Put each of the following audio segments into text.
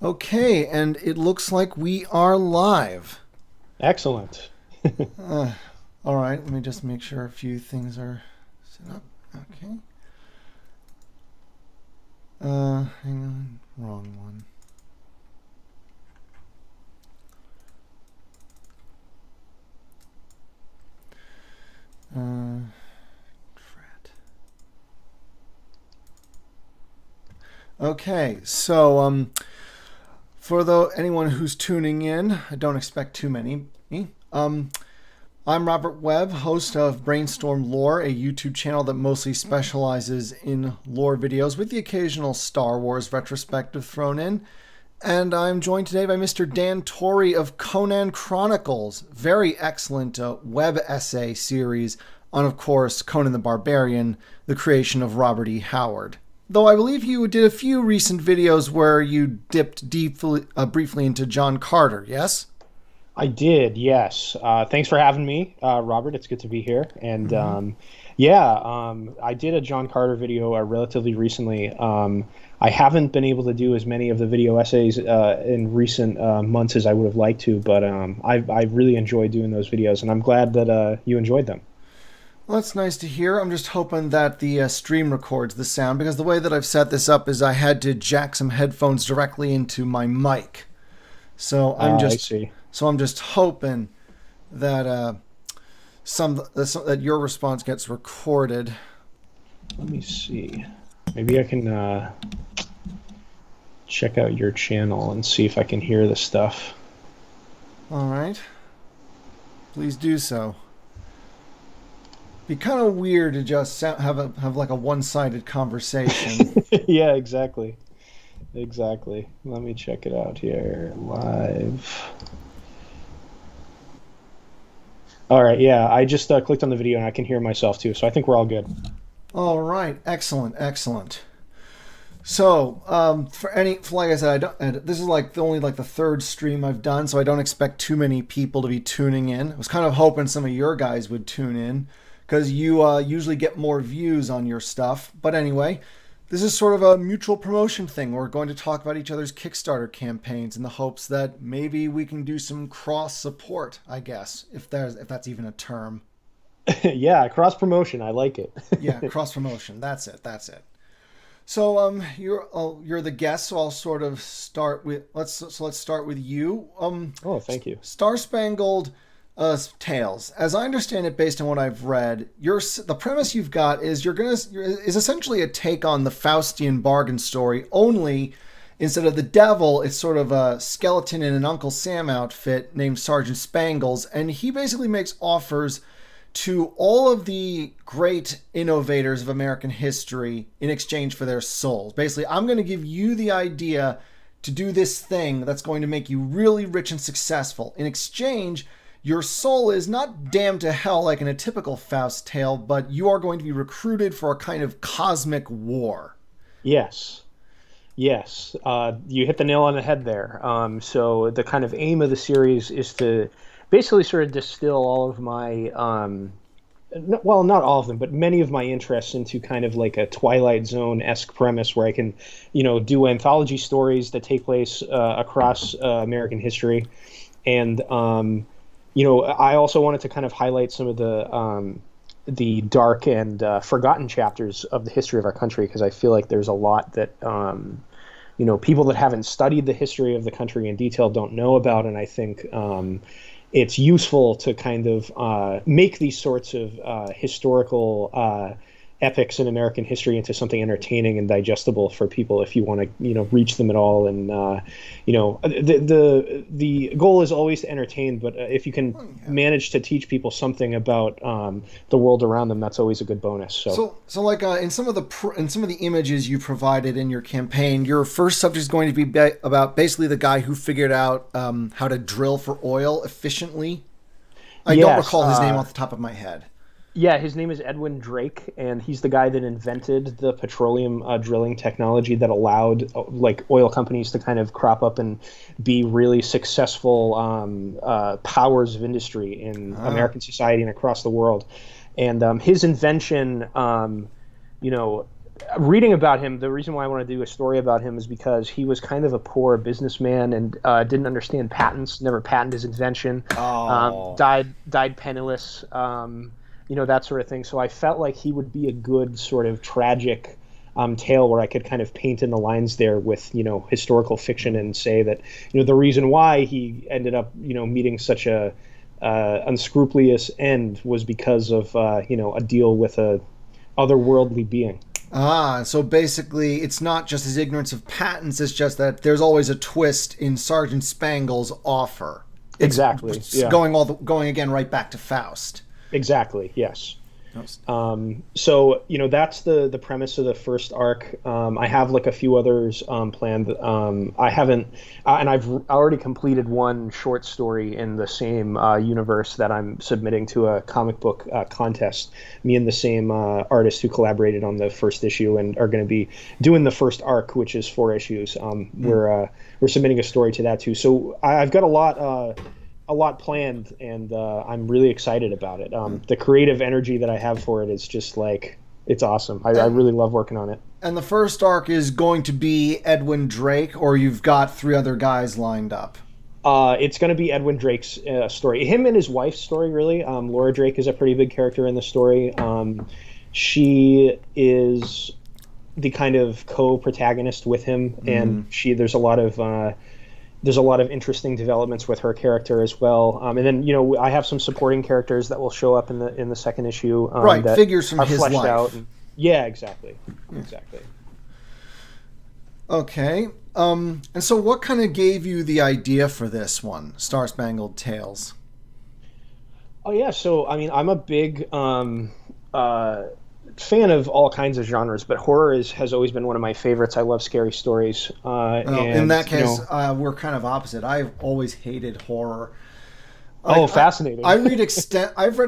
Okay, and it looks like we are live. Excellent. All right, let me just make sure a few things are set up. Okay. Hang on, wrong one. Fret. Okay, so for anyone who's tuning in, I don't expect too many. I'm Robert Webb, host of Brainstorm Lore, a YouTube channel that mostly specializes in lore videos with the occasional Star Wars retrospective thrown in. And I'm joined today by Mr. Dan Torrey of Conan Chronicles, very excellent web essay series on, of course, Conan the Barbarian, the creation of Robert E. Howard. Though I believe you did a few recent videos where you dipped briefly into John Carter, yes? I did, yes. Thanks for having me, Robert. It's good to be here. And I did a John Carter video relatively recently. I haven't been able to do as many of the video essays in recent months as I would have liked to, but I really enjoyed doing those videos, and I'm glad that you enjoyed them. Well, that's nice to hear. I'm just hoping that the stream records the sound, because the way that I've set this up is I had to jack some headphones directly into my mic. So I see. So I'm just hoping that that your response gets recorded. Let me see. Maybe I can check out your channel and see if I can hear the stuff. All right. Please do so. Be kind of weird to just have like a one-sided conversation. Yeah, exactly. Exactly. Let me check it out here live. All right, yeah, I just clicked on the video and I can hear myself too, so I think we're all good. All right, excellent, excellent. So, like I said, this is only the third stream I've done, so I don't expect too many people to be tuning in. I was kind of hoping some of your guys would tune in, because you usually get more views on your stuff. But anyway, this is sort of a mutual promotion thing. We're going to talk about each other's Kickstarter campaigns in the hopes that maybe we can do some cross support, I guess, if that's even a term. Yeah, cross promotion. I like it. Yeah, cross promotion. That's it. So you're the guest, so I'll sort of start with let's start with you. Oh, thank you. Star Spangled Tales. As I understand it, based on what I've read, the premise you've got is is essentially a take on the Faustian bargain story. Only instead of the devil, it's sort of a skeleton in an Uncle Sam outfit named Sergeant Spangles, and he basically makes offers to all of the great innovators of American history in exchange for their souls. Basically, I'm going to give you the idea to do this thing that's going to make you really rich and successful. In exchange, your soul is not damned to hell like in a typical Faust tale, but you are going to be recruited for a kind of cosmic war. Yes. Yes. You hit the nail on the head there. So the kind of aim of the series is to basically sort of distill all of my, well, not all of them, but many of my interests into kind of like a Twilight Zone-esque premise where I can, do anthology stories that take place across American history. And, I also wanted to kind of highlight some of the dark and forgotten chapters of the history of our country, because I feel like there's a lot that, people that haven't studied the history of the country in detail don't know about. And I think it's useful to kind of make these sorts of historical epics in American history into something entertaining and digestible for people if you want to, reach them at all. And, the goal is always to entertain, but if you can manage to teach people something about the world around them, that's always a good bonus. So like in some of the images you provided in your campaign, your first subject is going to be about basically the guy who figured out how to drill for oil efficiently. I don't recall his name off the top of my head. Yeah, his name is Edwin Drake, and he's the guy that invented the petroleum drilling technology that allowed oil companies to kind of crop up and be really successful powers of industry in American society and across the world. And his invention, reading about him, the reason why I want to do a story about him is because he was kind of a poor businessman and didn't understand patents, never patented his invention, Oh. died penniless, that sort of thing. So I felt like he would be a good sort of tragic tale where I could kind of paint in the lines there with, historical fiction and say that, the reason why he ended up, meeting such a unscrupulous end was because of, a deal with a otherworldly being. Ah, so basically, it's not just his ignorance of patents, it's just that there's always a twist in Sergeant Spangle's offer. Exactly. Yeah. Going again right back to Faust. Exactly. Yes. So that's the premise of the first arc. I have like a few others planned. I haven't, and I've already completed one short story in the same universe that I'm submitting to a comic book contest. Me and the same artist who collaborated on the first issue and are going to be doing the first arc, which is 4 issues. We're submitting a story to that too. So I've got a lot planned, and I'm really excited about it. The creative energy that I have for it is just like, it's awesome. I really love working on it. And the first arc is going to be Edwin Drake, or you've got 3 other guys lined up? It's going to be Edwin Drake's story. Him and his wife's story, really. Laura Drake is a pretty big character in the story. She is the kind of co-protagonist with him, and there's a lot of interesting developments with her character as well, and then I have some supporting characters that will show up in the second issue. Right, that figures from are his fleshed life. out. Yeah, exactly. Okay, and so what kind of gave you the idea for this one, Star Spangled Tales? Oh yeah, so I mean, I'm a big fan of all kinds of genres, but horror has always been one of my favorites. I love scary stories. In that case, we're kind of opposite. I've always hated horror. Fascinating. I've read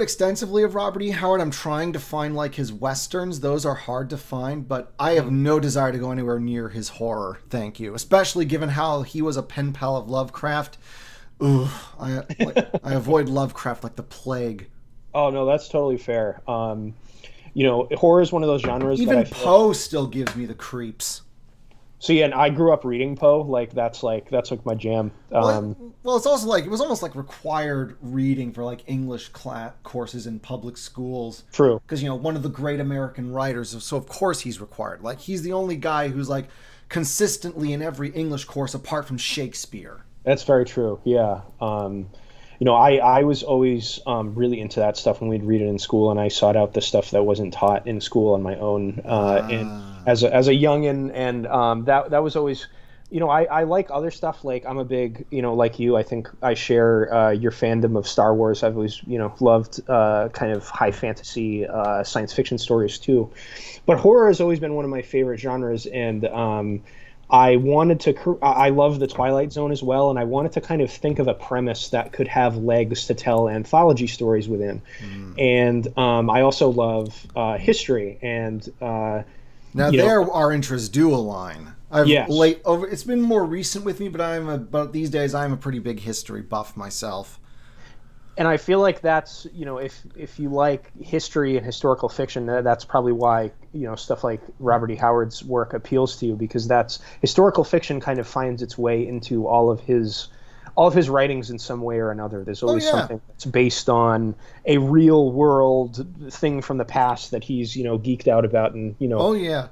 extensively of Robert E. Howard. I'm trying to find like his westerns. Those are hard to find, but I have no desire to go anywhere near his horror. Thank you, especially given how he was a pen pal of Lovecraft. Ooh, I avoid Lovecraft like the plague. Oh no, that's totally fair. Horror is one of those genres. Even Poe still gives me the creeps. So yeah, and I grew up reading Poe. That's like my jam. Well, it's also like it was almost like required reading for like English courses in public schools. True. Because one of the great American writers, so of course he's required. Like he's the only guy who's like consistently in every English course apart from Shakespeare. That's very true. Yeah. I was always really into that stuff when we'd read it in school, and I sought out the stuff that wasn't taught in school on my own. And as a youngin, and that was always, I like other stuff. Like I'm a big, like you, I think I share your fandom of Star Wars. I've always, loved kind of high fantasy science fiction stories too. But horror has always been one of my favorite genres, and I love the Twilight Zone as well, and I wanted to kind of think of a premise that could have legs to tell anthology stories within. And I also love history, and our interests do align. Yes. It's been more recent with me, but these days I'm a pretty big history buff myself. And I feel like that's, if you like history and historical fiction, that's probably why, stuff like Robert E. Howard's work appeals to you, because that's historical fiction kind of finds its way into all of his writings in some way or another. There's always something that's based on a real world thing from the past that he's, geeked out about and,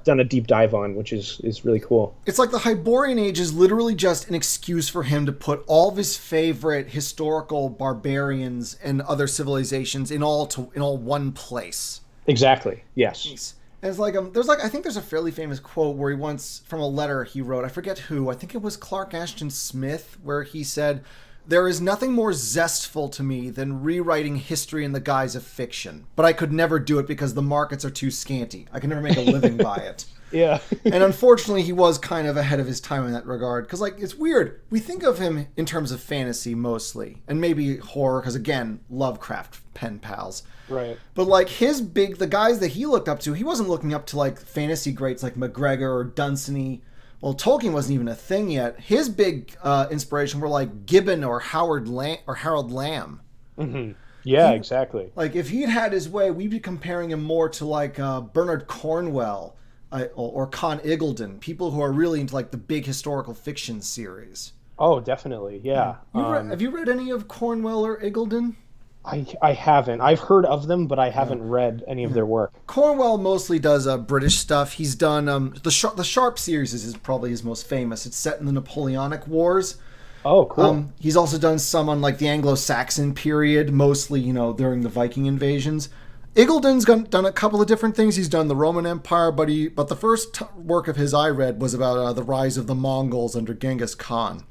done a deep dive on, which is really cool. It's like the Hyborian Age is literally just an excuse for him to put all of his favorite historical barbarians and other civilizations in all one place. Exactly. Yes. And it's like I think there's a fairly famous quote where he once, from a letter he wrote, I forget who, I think it was Clark Ashton Smith, where he said, "There is nothing more zestful to me than rewriting history in the guise of fiction, but I could never do it because the markets are too scanty. I can never make a living by it." Yeah. And unfortunately, he was kind of ahead of his time in that regard. Because, it's weird. We think of him in terms of fantasy mostly. And maybe horror, because, again, Lovecraft pen pals. Right. But, the guys that he looked up to, he wasn't looking up to, fantasy greats like MacGregor or Dunsany. Well, Tolkien wasn't even a thing yet. His big inspiration were, Gibbon or Harold Lamb. Mm-hmm. Yeah, exactly. If he'd had his way, we'd be comparing him more to, Bernard Cornwell, or Con Iggulden, people who are really into like the big historical fiction series. Oh, definitely, Yeah. yeah. Have you read any of Cornwell or Iggulden? I haven't. I've heard of them, but I Yeah. haven't read any of Yeah. their work. Cornwell mostly does British stuff. He's done the Sharp series is probably his most famous. It's set in the Napoleonic Wars. Oh, cool. He's also done some on like the Anglo-Saxon period, mostly during the Viking invasions. Iggulden's done a couple of different things. He's done the Roman Empire, but the first work of his I read was about the rise of the Mongols under Genghis Khan.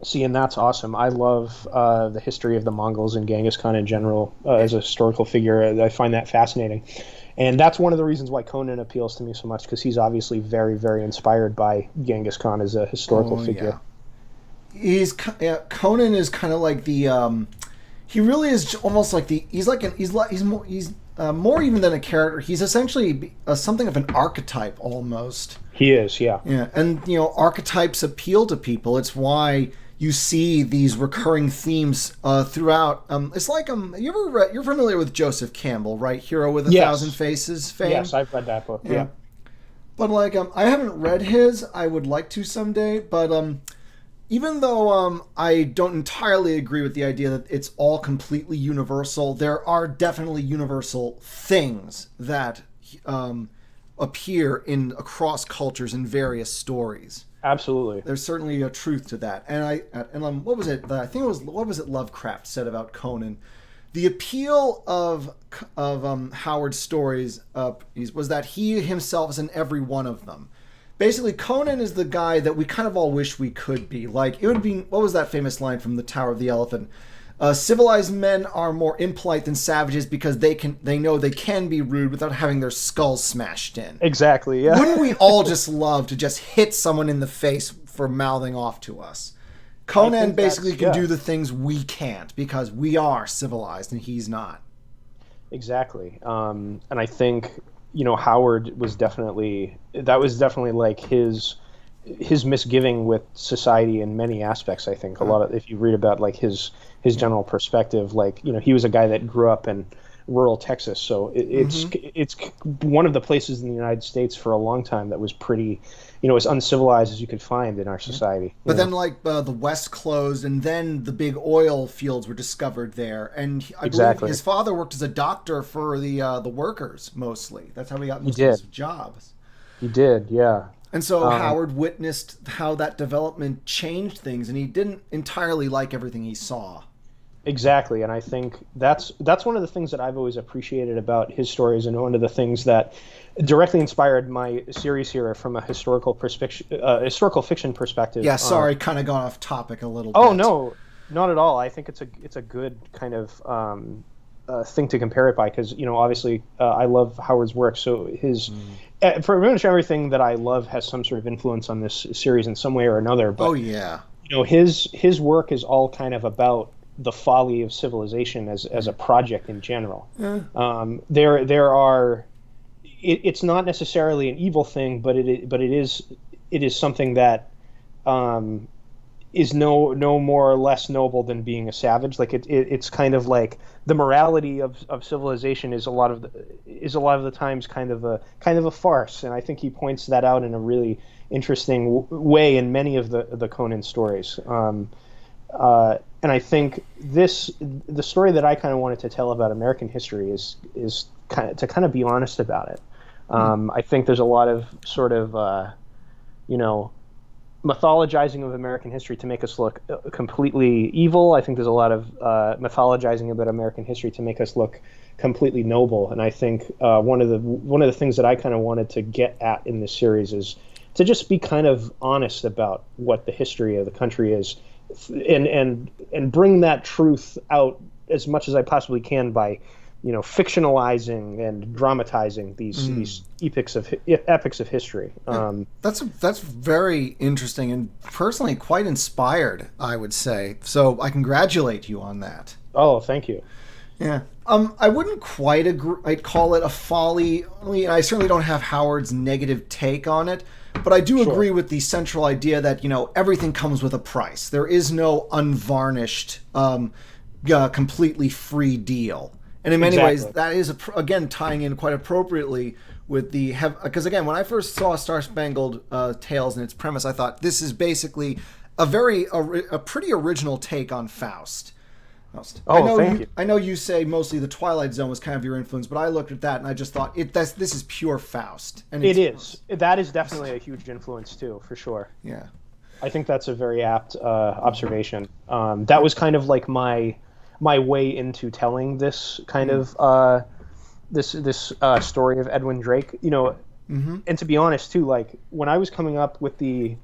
See, and that's awesome. I love the history of the Mongols and Genghis Khan in general as a historical figure. I find that fascinating. And that's one of the reasons why Conan appeals to me so much, because he's obviously very, very inspired by Genghis Khan as a historical figure. Yeah. Conan is kind of like the he really is almost like he's more even than a character. He's essentially something of an archetype almost. He is, yeah. Yeah, and archetypes appeal to people. It's why you see these recurring themes throughout. It's like you're familiar with Joseph Campbell, right? Hero with a Thousand Faces fame. Yes, I've read that book. Yeah. But like I haven't read his. I would like to someday, but even though I don't entirely agree with the idea that it's all completely universal, there are definitely universal things that appear in across cultures in various stories. Absolutely. There's certainly a truth to that. And what was it? I think it was what was it Lovecraft said about Conan? The appeal of Howard's stories was that he himself is in every one of them. Basically, Conan is the guy that we kind of all wish we could be. Like, it would be, what was that famous line from The Tower of the Elephant? Civilized men are more impolite than savages because they know they can be rude without having their skulls smashed in. Exactly, yeah. Wouldn't we all just love to just hit someone in the face for mouthing off to us? Conan basically can do the things we can't because we are civilized and he's not. Exactly. And I think Howard was definitely like his misgiving with society in many aspects. I think a lot of, if you read about like his general perspective, like he was a guy that grew up in rural Texas, so it's one of the places in the United States for a long time that was pretty as uncivilized as you could find in our society. But then the West closed, and then the big oil fields were discovered there, and I believe his father worked as a doctor for the workers mostly. That's how he got most of his jobs. He did, yeah. And so Howard witnessed how that development changed things, and he didn't entirely like everything he saw. Exactly, and I think that's one of the things that I've always appreciated about his stories, and one of the things that directly inspired my series here from a historical fiction perspective. Yeah, sorry, kind of gone off topic a little bit. Oh no, not at all. I think it's a good kind of thing to compare it by, because obviously I love Howard's work, so his pretty much everything that I love has some sort of influence on this series in some way or another. But his work is all kind of about the folly of civilization as a project in general. There are. It's not necessarily an evil thing, but it is something that is no more or less noble than being a savage. Like it's kind of like the morality of civilization is a lot of the times kind of a farce, and I think he points that out in a really interesting way in many of the Conan stories. And I think the story that I kind of wanted to tell about American history is kind of be honest about it. I think there's a lot of sort of mythologizing of American history to make us look completely evil. I think there's a lot of mythologizing about American history to make us look completely noble. And I think one of the things that I kind of wanted to get at in this series is to just be kind of honest about what the history of the country is, and bring that truth out as much as I possibly can by fictionalizing and dramatizing these epics of history. That's very interesting and personally quite inspired, I would say. So I congratulate you on that. Oh, thank you. Yeah. I wouldn't quite agree. I'd call it a folly. I certainly don't have Howard's negative take on it, but I do agree with the central idea that everything comes with a price. There is no unvarnished, completely free deal. And in many ways, that is, again, tying in quite appropriately with the because again, when I first saw Star Spangled Tales and its premise, I thought this is basically a pretty original take on Faust. Oh, thank you. I know you say mostly the Twilight Zone was kind of your influence, but I looked at that and I just thought this is pure Faust. And it is. That is definitely a huge influence too, for sure. Yeah, I think that's a very apt observation. That was kind of like my way into telling this kind of this story of Edwin Drake. And to be honest too, like when I was coming up with the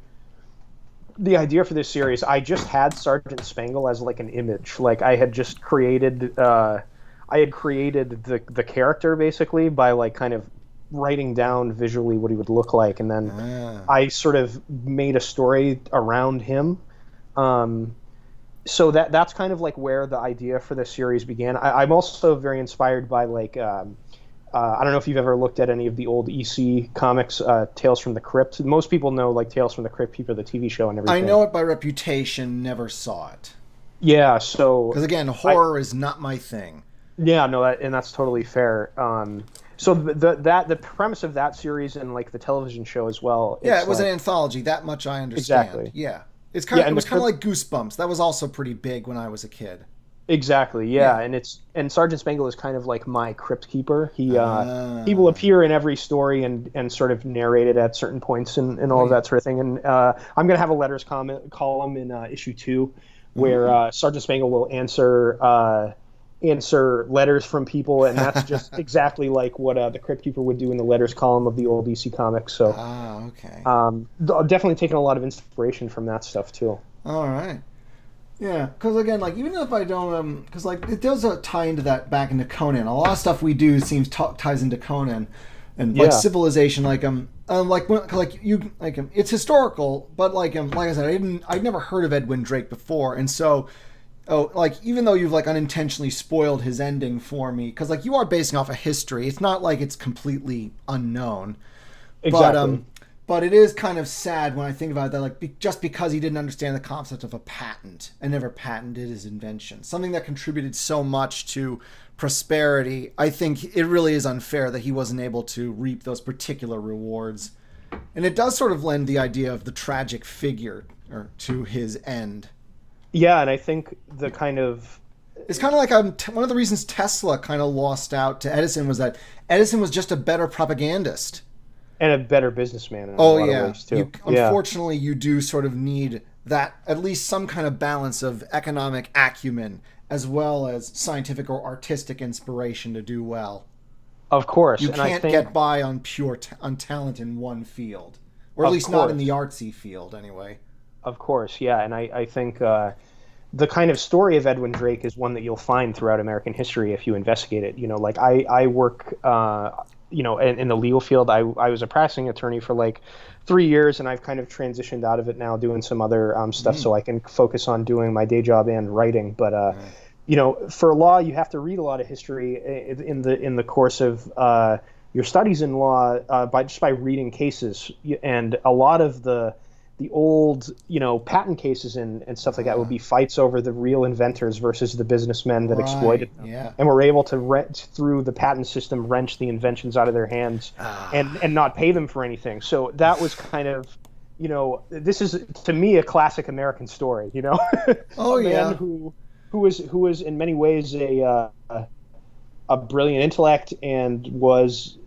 idea for this series, I just had Sergeant Spangle as like an image. Like I had just created the character basically by like kind of writing down visually what he would look like, and then I sort of made a story around him. So that's kind of like where the idea for this series began. I'm also very inspired by like I don't know if you've ever looked at any of the old EC comics, Tales from the Crypt. Most people know like Tales from the Crypt Keeper, the TV show, and everything. I know it by reputation, never saw it. Yeah, so because again, horror is not my thing. Yeah, no, and that's totally fair. So the premise of that series and like the television show as well. Yeah, it was an anthology. That much I understand. Exactly. Yeah, it was kind of like Goosebumps. That was also pretty big when I was a kid. Exactly. Yeah, and Sergeant Spangle is kind of like my crypt keeper. He will appear in every story and sort of narrate it at certain points and all of that sort of thing. And I'm gonna have a letters column in issue 2 where Sergeant Spangle will answer letters from people, and that's just exactly like what the Crypt Keeper would do in the letters column of the old DC comics. So, okay. Definitely taking a lot of inspiration from that stuff too. All right. Yeah, because again, like even if I don't, because like it does tie into that back into Conan. A lot of stuff we do seems ties into Conan, and like Civilization, it's historical, but like I said, I'd never heard of Edwin Drake before, and so. Oh, like even though you've like unintentionally spoiled his ending for me, because like you are basing off a history. It's not like it's completely unknown. Exactly. But it is kind of sad when I think about that. Like just because he didn't understand the concept of a patent and never patented his invention, something that contributed so much to prosperity, I think it really is unfair that he wasn't able to reap those particular rewards. And it does sort of lend the idea of the tragic figure to his end. Yeah, and I think the kind of... It's kind of like one of the reasons Tesla kind of lost out to Edison was that Edison was just a better propagandist. And a better businessman in a lot of ways, too. Unfortunately, you do sort of need that, at least some kind of balance of economic acumen as well as scientific or artistic inspiration to do well. Of course. You can't get by on pure on talent in one field. Or at least not in the artsy field, anyway. Of course, yeah. And I think the kind of story of Edwin Drake is one that you'll find throughout American history if you investigate it. Like I work, in the legal field. I was a practicing attorney for like 3 years, and I've kind of transitioned out of it now, doing some other stuff so I can focus on doing my day job and writing. But, for law, you have to read a lot of history in the course of your studies in law by reading cases. And a lot of the old, patent cases and stuff like that would be fights over the real inventors versus the businessmen that exploited them. Yeah. And were able to, through the patent system, wrench the inventions out of their hands and not pay them for anything. So that was kind of, this is, to me, a classic American story, Oh, a man who was in many ways a brilliant intellect and was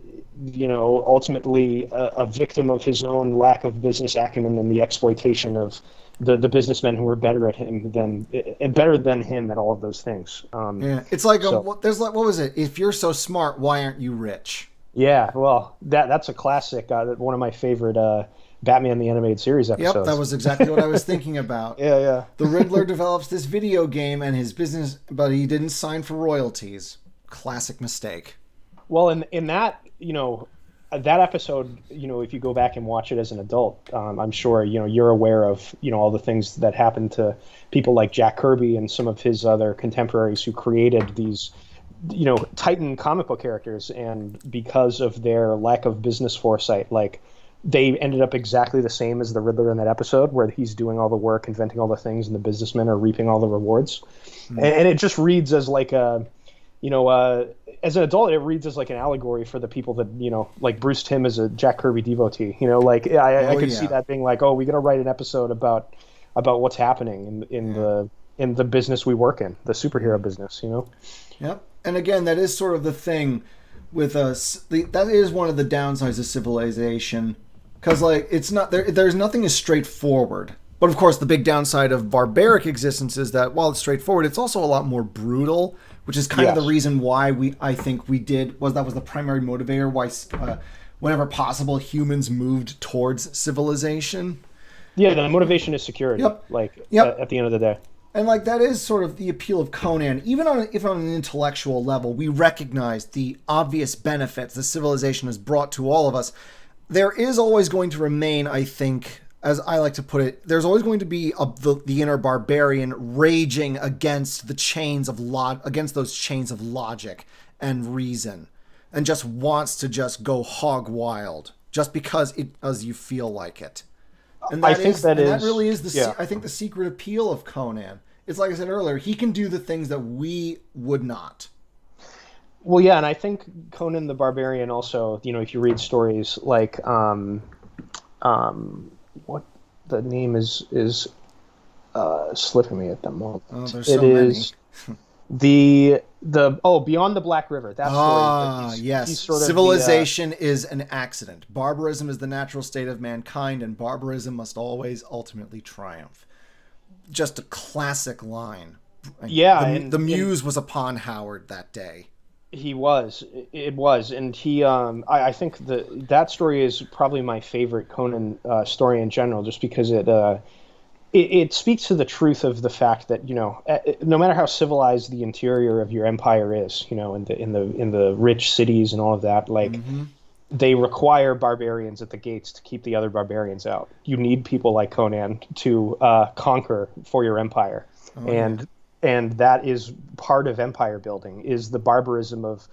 ultimately a victim of his own lack of business acumen and the exploitation of the businessmen who were better than him at all of those things. It's like there's like, what was it? If you're so smart, why aren't you rich? Yeah, well, that's a classic. One of my favorite Batman the Animated Series episodes. Yep, that was exactly what I was thinking about. Yeah. The Riddler develops this video game and his business, but he didn't sign for royalties. Classic mistake. Well, in that, that episode, if you go back and watch it as an adult, I'm sure, you're aware of, all the things that happened to people like Jack Kirby and some of his other contemporaries who created these, Titan comic book characters. And because of their lack of business foresight, like they ended up exactly the same as the Riddler in that episode, where he's doing all the work, inventing all the things, and the businessmen are reaping all the rewards. And it just reads as like as an adult, it reads as like an allegory for the people that, like Bruce Timm is a Jack Kirby devotee. Like I Oh could see yeah. that being like, oh, we got to write an episode about what's happening Yeah. in the business we work in, the superhero business. Yep. And again, that is sort of the thing with us. That is one of the downsides of civilization, because like it's not there. There's nothing as straightforward. But of course, the big downside of barbaric existence is that while it's straightforward, it's also a lot more brutal, which is kind of the Yes. reason why I think we did was that was the primary motivator why, whenever possible, humans moved towards civilization. Yeah, the motivation is security. Yep. Like Yep. at the end of the day. And like that is sort of the appeal of Conan. Even if on an intellectual level, we recognize the obvious benefits the civilization has brought to all of us. There is always going to remain, I think, as I like to put it, there's always going to be the inner barbarian raging against the chains of against those chains of logic and reason, and just wants to just go hog wild just because as you feel like it. And I think that really is yeah. I think the secret appeal of Conan. It's like I said earlier, he can do the things that we would not. Well, yeah, and I think Conan the Barbarian also, if you read stories like what the name is slipping me at the moment. Oh, there's It so many. is Beyond the Black River. That story. Ah, He's, yes. he's sort of Civilization is an accident. Barbarism is the natural state of mankind, and barbarism must always ultimately triumph. Just a classic line. Yeah, The muse was upon Howard that day. he was. It was, and he. I think that story is probably my favorite Conan story in general, just because it speaks to the truth of the fact that no matter how civilized the interior of your empire is, in the rich cities and all of that, like they require barbarians at the gates to keep the other barbarians out. You need people like Conan to conquer for your empire, and that is part of empire building, is the barbarism of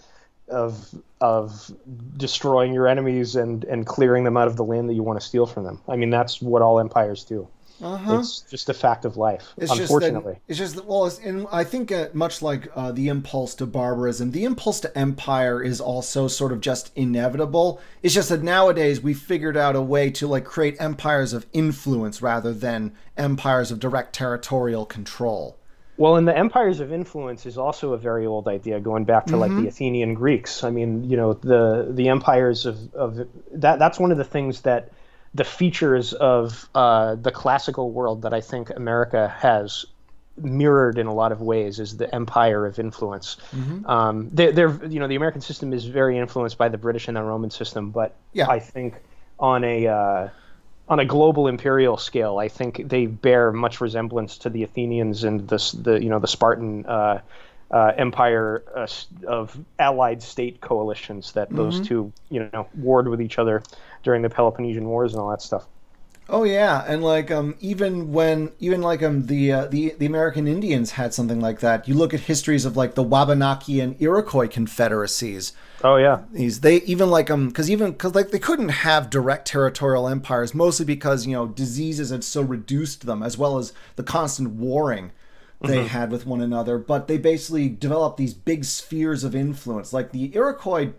destroying your enemies and clearing them out of the land that you want to steal from them. I mean, that's what all empires do. It's just a fact of life, unfortunately. I think much like the impulse to barbarism, the impulse to empire is also sort of just inevitable. It's just that nowadays we figured out a way to like create empires of influence rather than empires of direct territorial control. Well, and the empires of influence is also a very old idea, going back to like the Athenian Greeks. I mean, the empires of that. That's one of the things that the features of the classical world that I think America has mirrored in a lot of ways is the empire of influence. The American system is very influenced by the British and the Roman system, but I think on a global imperial scale, I think they bear much resemblance to the Athenians and the Spartan empire of allied state coalitions that those two warred with each other during the Peloponnesian Wars and all that stuff. Oh yeah, and like even the American Indians had something like that. You look at histories of like the Wabanaki and Iroquois confederacies. Oh yeah, they even like because they couldn't have direct territorial empires, mostly because diseases had so reduced them, as well as the constant warring they had with one another. But they basically developed these big spheres of influence. Like the Iroquois,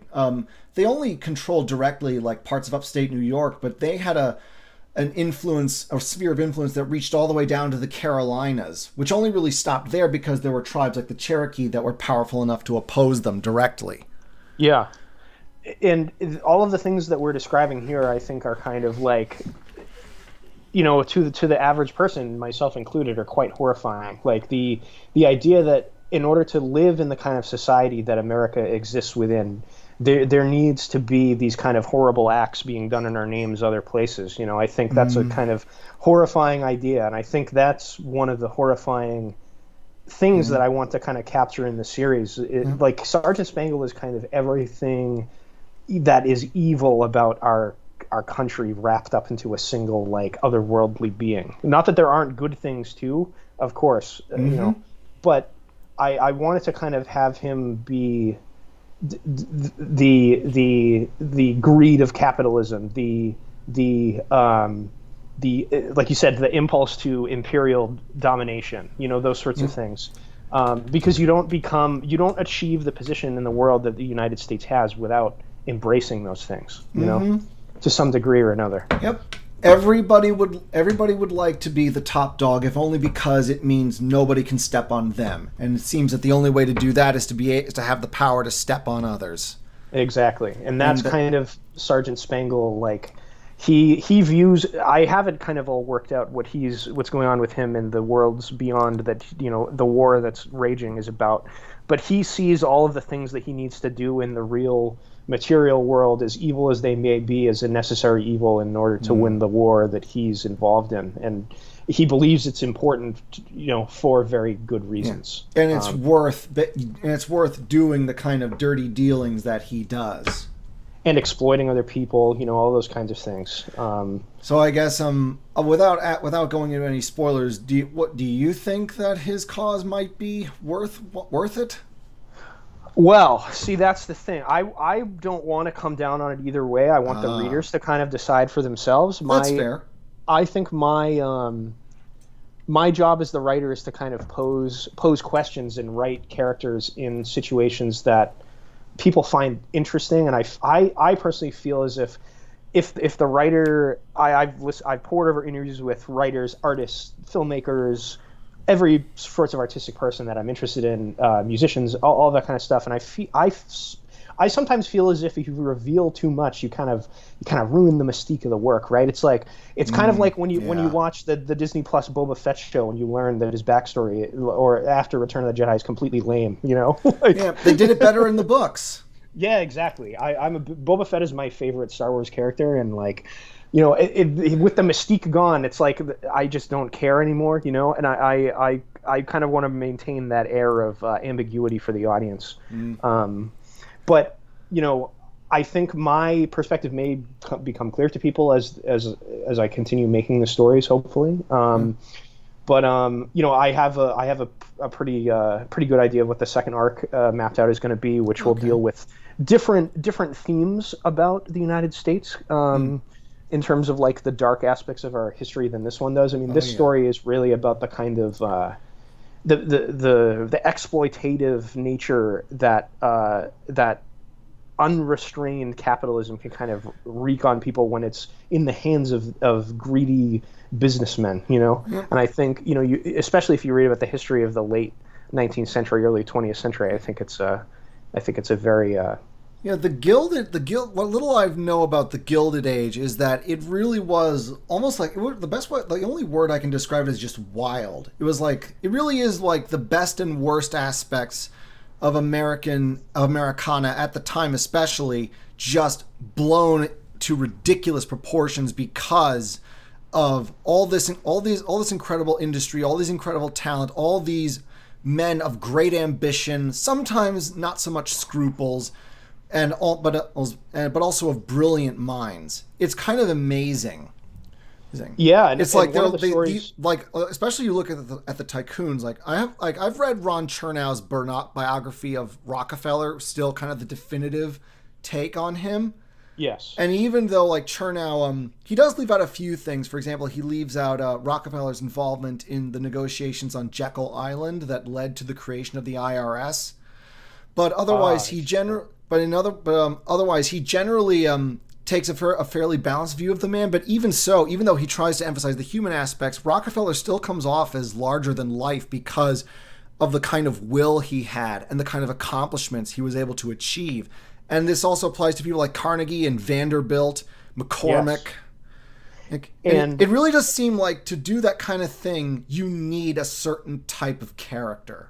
they only controlled directly like parts of upstate New York, but they had a sphere of influence that reached all the way down to the Carolinas, which only really stopped there because there were tribes like the Cherokee that were powerful enough to oppose them directly. Yeah, and all of the things that we're describing here, I think, are kind of like, to the average person, myself included, are quite horrifying. Like the idea that in order to live in the kind of society that America exists within, there needs to be these kind of horrible acts being done in our names other places. I think that's a kind of horrifying idea, and I think that's one of the horrifying things that I want to kind of capture in the series. Like Sergeant Spangled is kind of everything that is evil about our country wrapped up into a single like otherworldly being. Not that there aren't good things too, of course, but I wanted to kind of have him be the greed of capitalism, the like you said, the impulse to imperial domination, those sorts of things. because you don't achieve the position in the world that the United States has without embracing those things, to some degree or another. Yep. Everybody would like to be the top dog, if only because it means nobody can step on them. And it seems that the only way to do that is to have the power to step on others. Exactly, and that's kind of Sergeant Spangle. Like he views. I have it kind of all worked out what's going on with him and the worlds beyond that. The war that's raging is about. But he sees all of the things that he needs to do in the real material world, as evil as they may be, as a necessary evil in order to win the war that he's involved in, and he believes it's important, for very good reasons. Yeah. And it's worth doing the kind of dirty dealings that he does, and exploiting other people, all those kinds of things. So I guess without going into any spoilers, do you think that his cause might be worth it? Well, see, that's the thing. I don't want to come down on it either way. I want the readers to kind of decide for themselves. That's fair. I think my job as the writer is to kind of pose questions and write characters in situations that people find interesting, and I personally feel as if the writer, I've poured over interviews with writers, artists, filmmakers, every sorts of artistic person that I'm interested in, musicians, all that kind of stuff, and I sometimes feel as if you reveal too much, you kind of ruin the mystique of the work, right? It's kind of like when you watch the Disney Plus Boba Fett show and you learn that his backstory, or after Return of the Jedi, is completely lame, Yeah, they did it better in the books. Yeah, exactly. Boba Fett is my favorite Star Wars character, and with the mystique gone, it's like I just don't care anymore, and I kind of want to maintain that air of ambiguity for the audience. But I think my perspective may become clear to people as I continue making the stories, hopefully. But I have a pretty good idea of what the second arc mapped out is going to be, which will deal with different themes about the United States. In terms of like the dark aspects of our history than this one does. I mean, this story is really about the kind of the exploitative nature that unrestrained capitalism can kind of wreak on people when it's in the hands of greedy businessmen. And I think especially if you read about the history of the late 19th century, early 20th century, I think it's a very the Gilded. What little I know about the Gilded Age is that it really was almost like the best way. The only word I can describe it is just wild. It was like it really is like the best and worst aspects of Americana at the time, especially, just blown to ridiculous proportions because of all this incredible industry, all these incredible talent, all these men of great ambition, sometimes not so much scruples. But also of brilliant minds. It's kind of amazing. Yeah, and it's like especially you look at the tycoons. I've read Ron Chernow's biography of Rockefeller, still kind of the definitive take on him. Yes, and even though like Chernow, he does leave out a few things. For example, he leaves out Rockefeller's involvement in the negotiations on Jekyll Island that led to the creation of the IRS. But otherwise, otherwise, he generally takes a fairly balanced view of the man. But even so, even though he tries to emphasize the human aspects, Rockefeller still comes off as larger than life because of the kind of will he had and the kind of accomplishments he was able to achieve. And this also applies to people like Carnegie and Vanderbilt, McCormick. Yes. And it really does seem like to do that kind of thing, you need a certain type of character.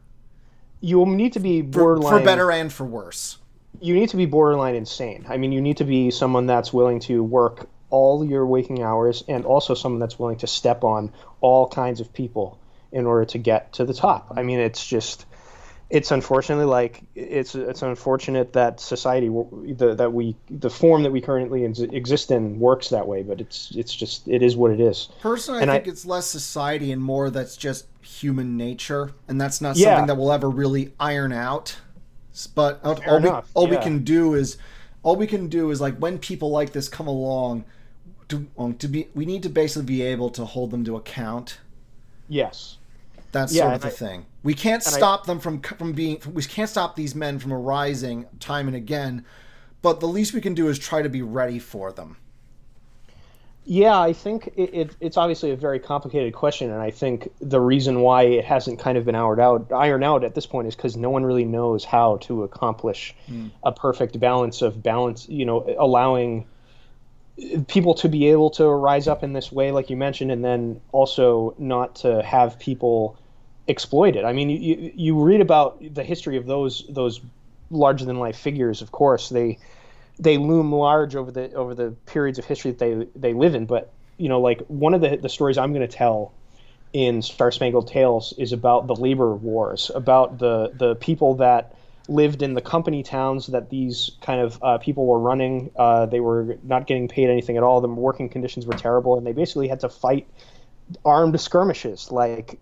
You need to be borderline... For better and for worse. You need to be borderline insane. I mean, you need to be someone that's willing to work all your waking hours and also someone that's willing to step on all kinds of people in order to get to the top. I mean, it's unfortunately like it's unfortunate that society, the form that we currently exist in works that way, but it is what it is. Personally, I think it's less society and more that's just human nature, and that's not something that we'll ever really iron out. But all we can do is like when people like this come along, we need to basically be able to hold them to account. Yes. That's Yeah, sort of the thing. We can't and I stop them from being. We can't stop these men from arising time and again. But the least we can do is try to be ready for them. Yeah, I think it's obviously a very complicated question, and I think the reason why it hasn't kind of been ironed out at this point is because no one really knows how to accomplish Mm. a perfect balance, allowing people to be able to rise up in this way, like you mentioned, and then also not to have people exploited. I mean, you read about the history of those larger than life figures. Of course, they loom large over the periods of history that they live in. But like one of the stories I'm going to tell in Star Spangled Tales is about the labor wars, about the people that lived in the company towns that these kind of people were running. They were not getting paid anything at all. The working conditions were terrible, and they basically had to fight armed skirmishes, like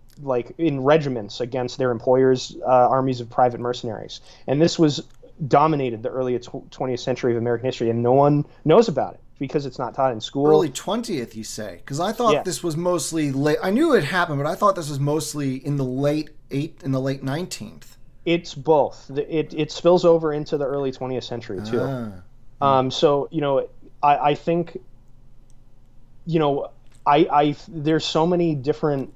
in regiments against their employers' armies of private mercenaries. And this was dominated the early 20th century of American history, and no one knows about it because it's not taught in school. Early 20th, you say? Because I thought Yes, this was mostly late. I knew it happened, but I thought this was mostly in the late 19th. it's both. It spills over into the early 20th century too. Ah. So I think I there's so many different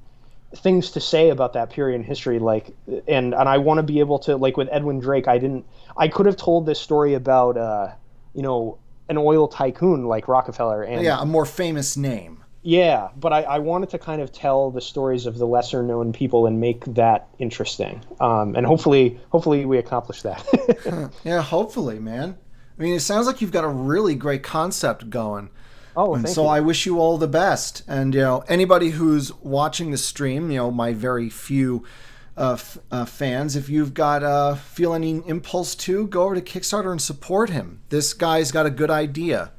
things to say about that period in history, like, and I want to be able to, like with Edwin Drake, I could have told this story about an oil tycoon like Rockefeller, and Yeah, a more famous name. yeah, but I wanted to kind of tell the stories of the lesser known people and make that interesting, and hopefully we accomplish that. Yeah, hopefully, man. I mean, it sounds like you've got a really great concept going. Oh, And thank so you. I wish you all the best. And anybody who's watching the stream, my very few fans, if you've got feel any impulse to, go over to Kickstarter and support him. This guy's got a good idea.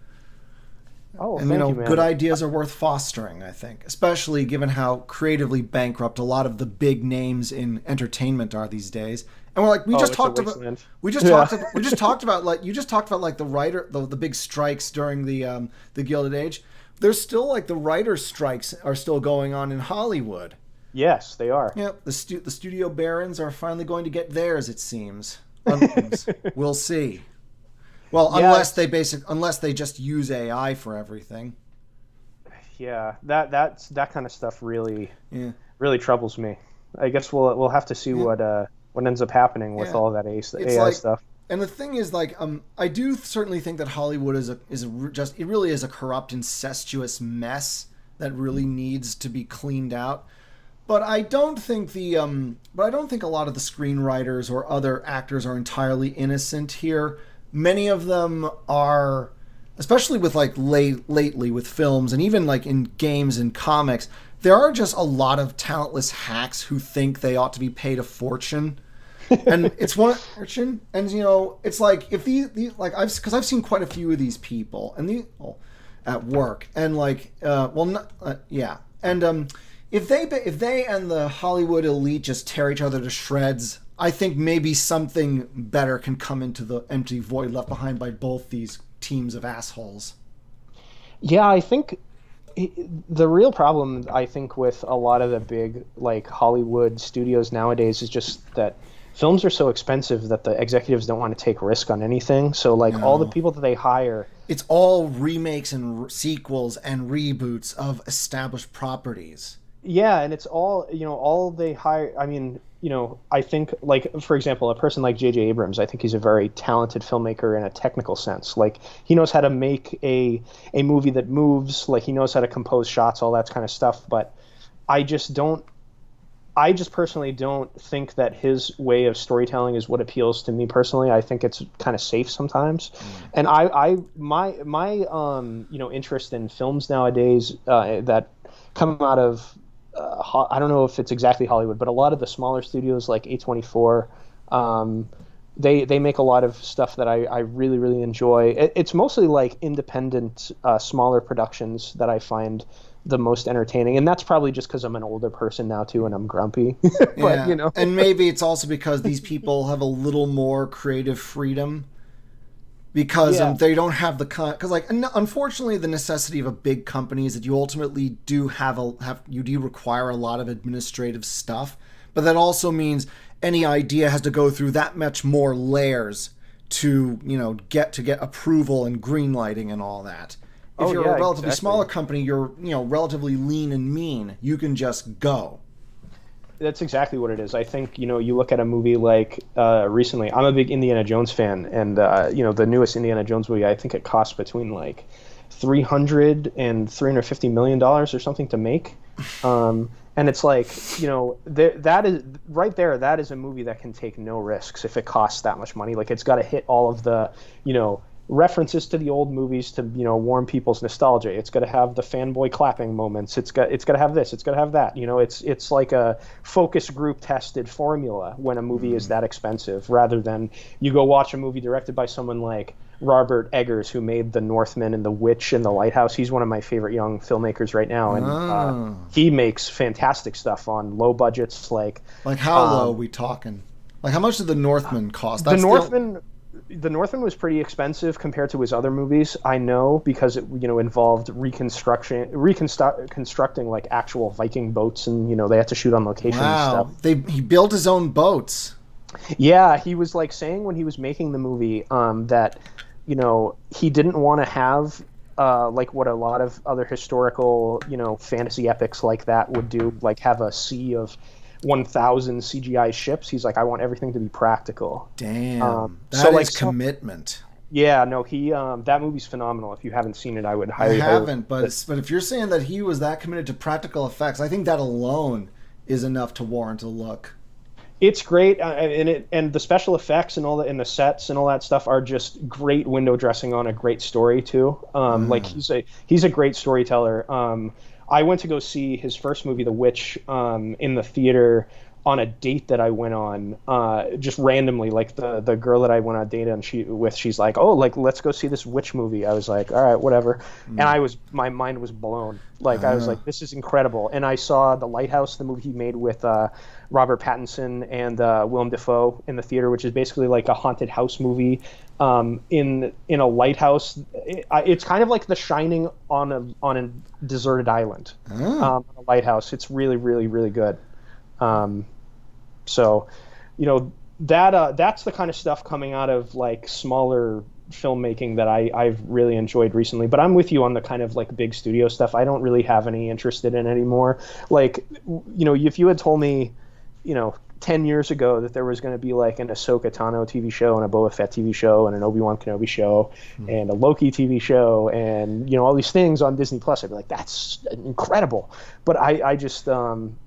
Oh, And thank you, man. good ideas are worth fostering, I think, especially given how creatively bankrupt a lot of the big names in entertainment are these days. And we're like, we Oh, just it's a talked about, wasteland. we Yeah. just talked about like you just talked about like the big strikes during the Gilded Age. There's still like the writers' strikes are still going on in Hollywood. Yes, they are. Yeah, the studio barons are finally going to get theirs. It seems. We'll see. Well, Yeah, unless they just use AI for everything. yeah, that kind of stuff really Yeah. really troubles me. I guess we'll have to see what ends up happening with Yeah. all that It's AI like, stuff. and the thing is, like, I do certainly think that Hollywood it really is a corrupt, incestuous mess that really needs to be cleaned out. But I don't think but I don't think a lot of the screenwriters or other actors are entirely innocent here. Many of them are, especially with like lately with films and even like in games and comics, there are just a lot of talentless hacks who think they ought to be paid a fortune. And it's one fortune, and it's like if these like I've seen quite a few of these people and at work, and like yeah, and if they and the Hollywood elite just tear each other to shreds, I think maybe something better can come into the empty void left behind by both these teams of assholes. Yeah, I think the real problem, I think, with a lot of the big like Hollywood studios nowadays is just that films are so expensive that the executives don't want to take risk on anything. So like all the No. people that they hire, It's all remakes and sequels and reboots of established properties. yeah, and it's all they hire. I mean, I think, like, for example, a person like J.J. Abrams, I think he's a very talented filmmaker in a technical sense. Like, he knows how to make a movie that moves. Like, he knows how to compose shots, all that kind of stuff. But I just don't. I just personally don't think that his way of storytelling is what appeals to me personally. I think it's kind of safe sometimes, and my interest in films nowadays that come out of I don't know if it's exactly Hollywood, but a lot of the smaller studios like A24, they make a lot of stuff that I really really enjoy. It's mostly like independent, smaller productions that I find the most entertaining, and that's probably just because I'm an older person now too, and I'm grumpy. But Yeah. And maybe it's also because these people have a little more creative freedom. because Yeah. they don't have the because like unfortunately the necessity of a big company is that you ultimately do you do require a lot of administrative stuff, but that also means any idea has to go through that much more layers to get approval and green lighting and all that. If Oh you're a yeah, relatively smaller exactly. company, you're relatively lean and mean. You can just go. That's exactly what it is. I think, you look at a movie like recently, I'm a big Indiana Jones fan, and the newest Indiana Jones movie, I think it costs between like 300 and 350 million dollars or something to make. And it's like, that is right there, that is a movie that can take no risks if it costs that much money. Like it's got to hit all of the, references to the old movies to warm people's nostalgia. It's got to have the fanboy clapping moments. It's got to have this. It's got to have that. It's like a focus group tested formula when a movie is that expensive, rather than you go watch a movie directed by someone like Robert Eggers, who made The Northman and The Witch and The Lighthouse. He's one of my favorite young filmmakers right now, and Oh. he makes fantastic stuff on low budgets. Like how low are we talking? Like how much did the Northman cost? The That's Northman. The Northman was pretty expensive compared to his other movies. I know, because it involved reconstructing like actual Viking boats, and they had to shoot on location and stuff. Wow. He built his own boats. Yeah, he was like saying when he was making the movie that he didn't want to have like what a lot of other historical fantasy epics like that would do, like have a sea of 1,000 CGI ships. He's like, I want everything to be practical. Damn. So That like is commitment. yeah, no, he that movie's phenomenal. If you haven't seen it, I would I highly haven't, but if you're saying that he was that committed to practical effects, I think that alone is enough to warrant a look. It's great, and the special effects and all the and the sets and all that stuff are just great window dressing on a great story too. Like he's a great storyteller. I went to go see his first movie, The Witch, in the theater on a date that I went on, just randomly. Like the girl that I went on a date she's like, oh, like let's go see this witch movie. I was like, all right, whatever. And my mind was blown. Like I was like, this is incredible. And I saw The Lighthouse, the movie he made with Robert Pattinson and Willem Dafoe in the theater, which is basically like a haunted house movie in a lighthouse. It's kind of like The Shining on a deserted island, a lighthouse. It's really, really, really good. So, that's the kind of stuff coming out of like smaller filmmaking that I've really enjoyed recently. But I'm with you on the kind of like big studio stuff. I don't really have any interest in it anymore. Like, if you had told me, 10 years ago that there was going to be like an Ahsoka Tano TV show and a Boba Fett TV show and an Obi-Wan Kenobi show and a Loki TV show and all these things on Disney Plus, I'd be like, that's incredible. But I just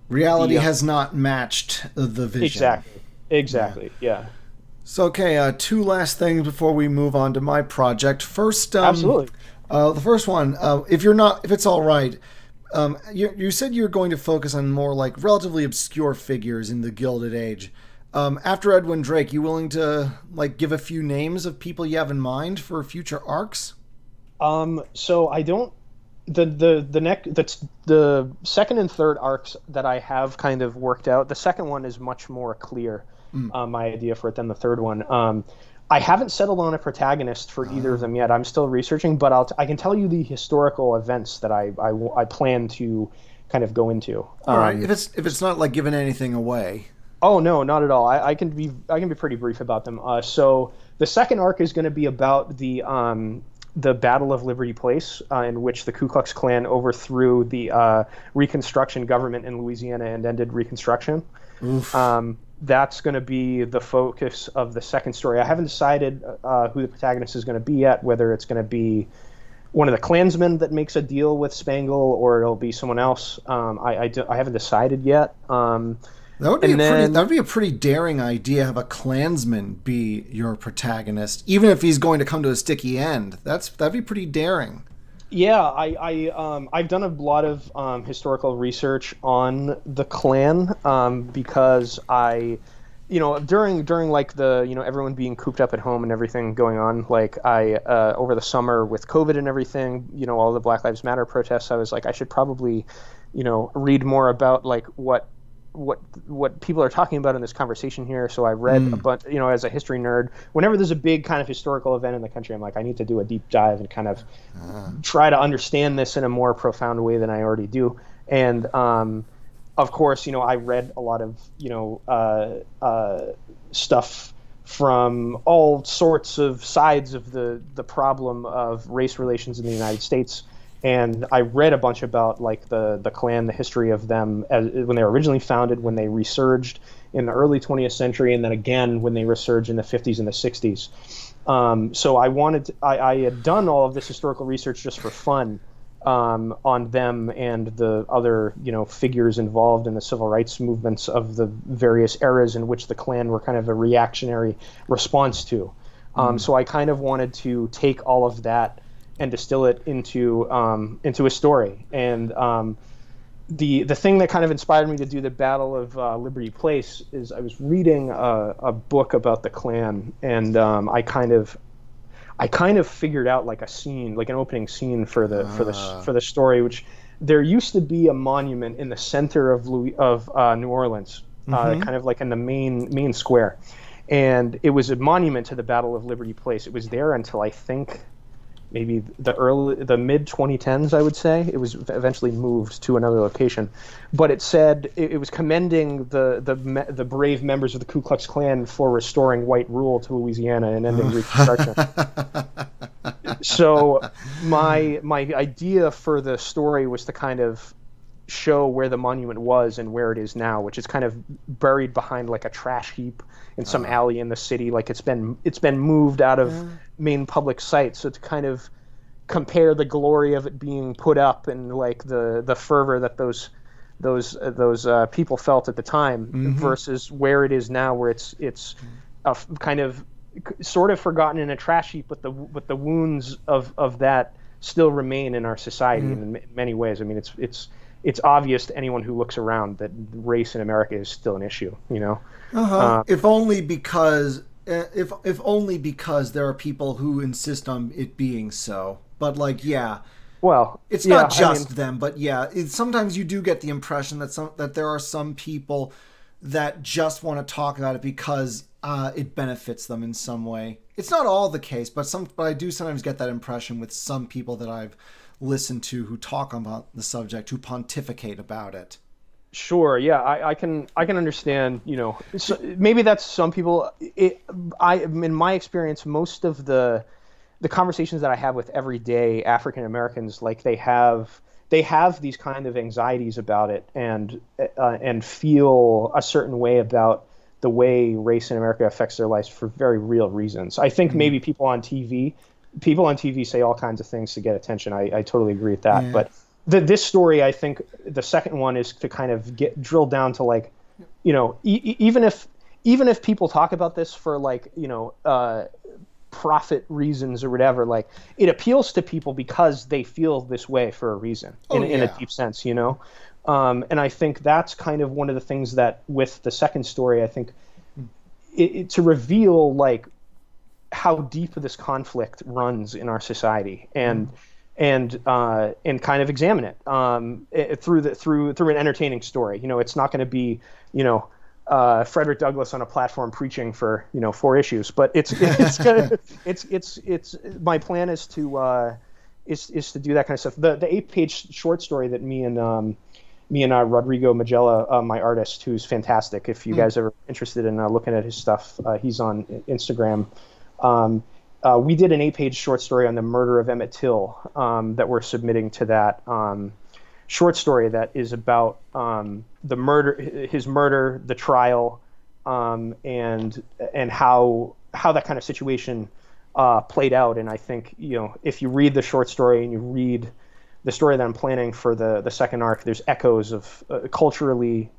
Reality has not matched the vision. Exactly. Yeah. So okay, two last things before we move on to my project. First, Absolutely. The first one, if it's all right. You said you're going to focus on more like relatively obscure figures in the Gilded Age. After Edwin Drake, you willing to like give a few names of people you have in mind for future arcs? So I don't. The second and third arcs that I have kind of worked out. The second one is much more clear, my idea for it, than the third one. I haven't settled on a protagonist for either of them yet. I'm still researching, but I can tell you the historical events that I plan to kind of go into. All right, if it's not like giving anything away. Oh no, not at all. I can be pretty brief about them. So the second arc is going to be about the Battle of Liberty Place, in which the Ku Klux Klan overthrew the Reconstruction government in Louisiana and ended Reconstruction. Oof. That's going to be the focus of the second story. I haven't decided who the protagonist is going to be yet, whether it's going to be one of the Klansmen that makes a deal with Spangled or it'll be someone else. I haven't decided yet. That would be a pretty daring idea. Have a Klansman be your protagonist, even if he's going to come to a sticky end. That'd be pretty daring. Yeah, I've done a lot of historical research on the Klan because during like the everyone being cooped up at home and everything going on, like over the summer with COVID and everything, all the Black Lives Matter protests, I was like, I should probably read more about like what what people are talking about in this conversation here. So I read a bunch, as a history nerd, whenever there's a big kind of historical event in the country, I'm like, I need to do a deep dive and kind of try to understand this in a more profound way than I already do. And of course, I read a lot of stuff from all sorts of sides of the problem of race relations in the United States. And I read a bunch about like the Klan, the history of them when they were originally founded, when they resurged in the early 20th century, and then again when they resurged in the 50s and the 60s. So I had done all of this historical research just for fun on them and the other figures involved in the civil rights movements of the various eras in which the Klan were kind of a reactionary response to. So I kind of wanted to take all of that and distill it into a story. And the thing that kind of inspired me to do the Battle of Liberty Place is I was reading a book about the Klan, and I kind of figured out like a scene, like an opening scene for the story. Which there used to be a monument in the center of New Orleans, kind of like in the main square, and it was a monument to the Battle of Liberty Place. It was there until I think maybe the mid 2010s, I would say. It was eventually moved to another location, but it said it was commending the brave members of the Ku Klux Klan for restoring white rule to Louisiana and ending Reconstruction. So my idea for the story was to kind of show where the monument was and where it is now, which is kind of buried behind like a trash heap in some alley in the city. Like it's been moved out of main public sites. So to kind of compare the glory of it being put up and like the fervor that those people felt at the time versus where it is now, where it's kind of sort of forgotten in a trash heap, but the wounds of that still remain in our society in many ways. I mean, it's obvious to anyone who looks around that race in America is still an issue, if only because there are people who insist on it being so. But like, well, it's not just them, but sometimes you do get the impression that there are some people that just want to talk about it because it benefits them in some way. It's not all the case, but I do sometimes get that impression with some people that I've listened to who talk about the subject, who pontificate about it. Sure, yeah, I can understand. So maybe that's some people. In my experience, most of the conversations that I have with everyday African Americans, like they have these kind of anxieties about it, and feel a certain way about the way race in America affects their lives for very real reasons. I think maybe people on TV say all kinds of things to get attention. I totally agree with that. Yeah. But this story, I think the second one is to kind of drill down to like, even if people talk about this for like, profit reasons or whatever, like it appeals to people because they feel this way for a reason in a deep sense, and I think that's kind of one of the things that with the second story, I think to reveal like how deep this conflict runs in our society and kind of examine it through an entertaining story. It's not going to be Frederick Douglass on a platform preaching for 4 issues, but it's my plan is to do that kind of stuff. The 8-page short story that me and Rodrigo Magella, my artist, who's fantastic. If you guys are interested in looking at his stuff, he's on Instagram. We did an 8-page short story on the murder of Emmett Till that we're submitting to that short story that is about his murder, the trial, and how that kind of situation played out. And I think if you read the short story and you read the story that I'm planning for the second arc, there's echoes of culturally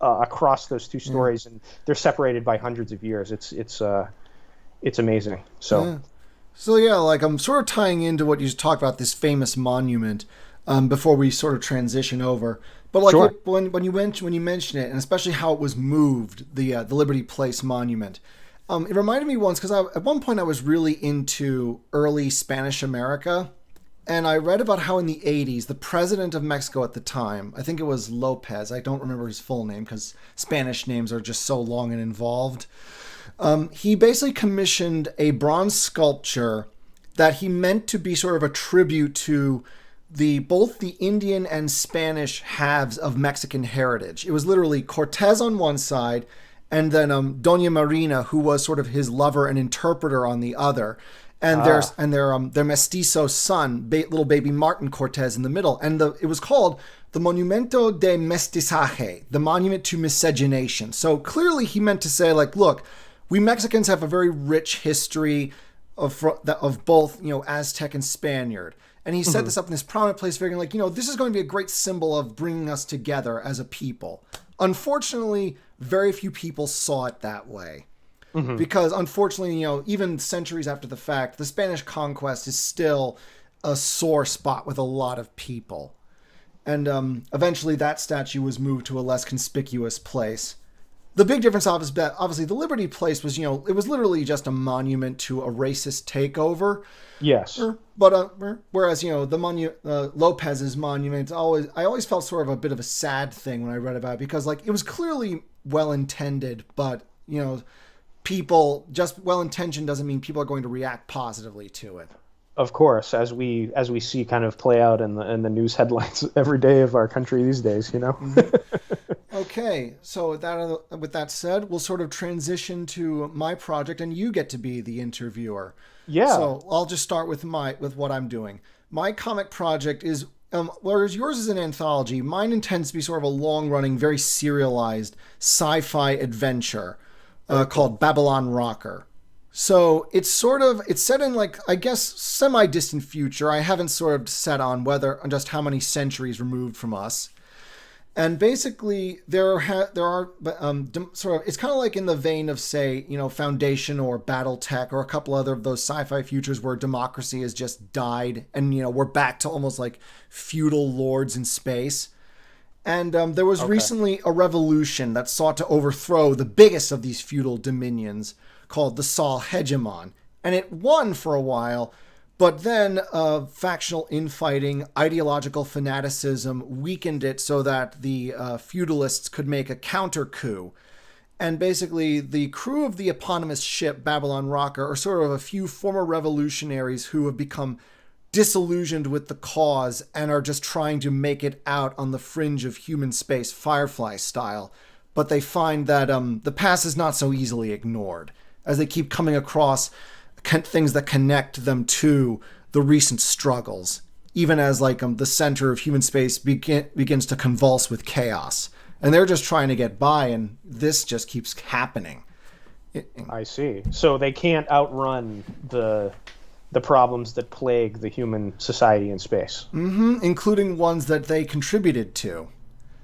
across those two stories, and they're separated by hundreds of years. It's amazing. So like I'm sort of tying into what you talked about, this famous monument, before we sort of transition over. But like sure. when you mention it, and especially how it was moved, the Liberty Place monument, it reminded me once, because at one point I was really into early Spanish America, And I read about how in the 80s, the president of Mexico at the time, I think it was Lopez, I don't remember his full name because Spanish names are just so long and involved. He basically commissioned a bronze sculpture that he meant to be sort of a tribute to both the Indian and Spanish halves of Mexican heritage. It was literally Cortez on one side, and then Doña Marina, who was sort of his lover and interpreter, on the other, and their mestizo son, little baby Martin Cortez, in the middle. And it was called the Monumento de Mestizaje, the monument to miscegenation. So clearly, he meant to say, like, look, we Mexicans have a very rich history of both, Aztec and Spaniard. And he set this up in this prominent place, figuring like, this is going to be a great symbol of bringing us together as a people. Unfortunately, very few people saw it that way. Because unfortunately, even centuries after the fact, the Spanish conquest is still a sore spot with a lot of people. And eventually that statue was moved to a less conspicuous place. The big difference is that obviously the Liberty Place was, it was literally just a monument to a racist takeover. Yes. But whereas, the Lopez's monument, I always felt sort of a bit of a sad thing when I read about it, because like it was clearly well-intended, but, people, just well-intentioned doesn't mean people are going to react positively to it. Of course, as we see kind of play out in the news headlines every day of our country these days, Okay, so with that said, we'll sort of transition to my project, and you get to be the interviewer. Yeah. So I'll just start with what I'm doing. My comic project is, whereas yours is an anthology, mine intends to be sort of a long-running, very serialized sci-fi adventure called Babylon Rocker. So it's set in, like, I guess, semi-distant future. I haven't sort of set on just how many centuries removed from us. And basically, there are sort of, it's kind of like in the vein of, say, Foundation or BattleTech or a couple other of those sci-fi futures where democracy has just died and, we're back to almost like feudal lords in space. And there was recently a revolution that sought to overthrow the biggest of these feudal dominions, called the Sol Hegemon. And it won for a while, but then factional infighting, ideological fanaticism weakened it so that the feudalists could make a counter coup. And basically, the crew of the eponymous ship, Babylon Rocker, are sort of a few former revolutionaries who have become disillusioned with the cause and are just trying to make it out on the fringe of human space, Firefly style. But they find that the past is not so easily ignored, as they keep coming across things that connect them to the recent struggles, even as like the center of human space begins to convulse with chaos. And they're just trying to get by, and this just keeps happening. I see. So they can't outrun the problems that plague the human society in space. Including ones that they contributed to.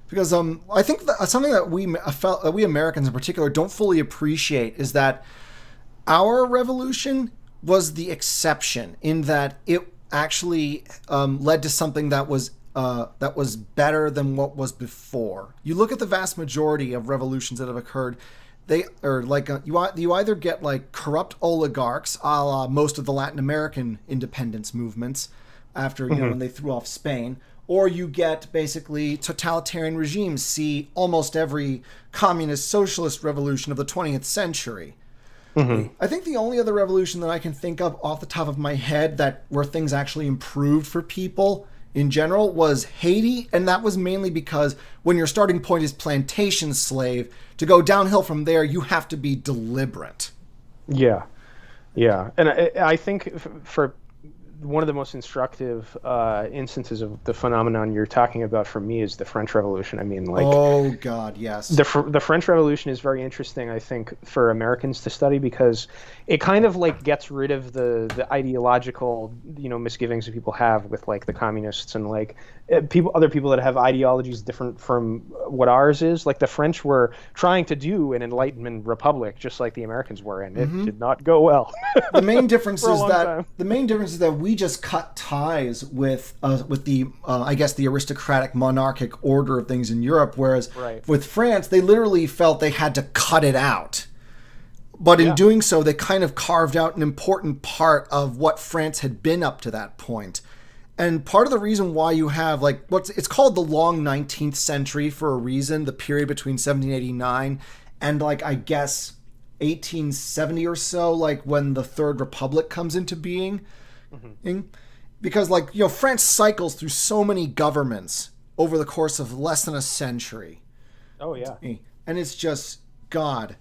Because I think something that we Americans in particular don't fully appreciate is that our revolution was the exception, in that it actually led to something that was better than what was before. You look at the vast majority of revolutions that have occurred, they are like you either get like corrupt oligarchs, a la most of the Latin American independence movements after when they threw off Spain, or you get basically totalitarian regimes. See almost every communist socialist revolution of the 20th century. I think the only other revolution that I can think of off the top of my head where things actually improved for people in general was Haiti, and that was mainly because when your starting point is plantation slave, to go downhill from there, you have to be deliberate. Yeah. And I think for one of the most instructive instances of the phenomenon you're talking about for me is the French Revolution. I mean, like, oh God, yes. The French Revolution is very interesting, I think, for Americans to study, because it kind of like gets rid of the ideological, misgivings that people have with like the communists and like other people that have ideologies different from what ours is. Like the French were trying to do an Enlightenment republic, just like the Americans were, and it did not go well. The main difference is that we just cut ties with the I guess the aristocratic monarchic order of things in Europe, whereas with France they literally felt they had to cut it out. But in doing so, they kind of carved out an important part of what France had been up to that point. And part of the reason why you have like it's called the long 19th century for a reason, the period between 1789 and like I guess 1870 or so, like when the Third Republic comes into being. Mm-hmm. Because like, you know, France cycles through so many governments over the course of less than a century. Oh yeah. And it's just God.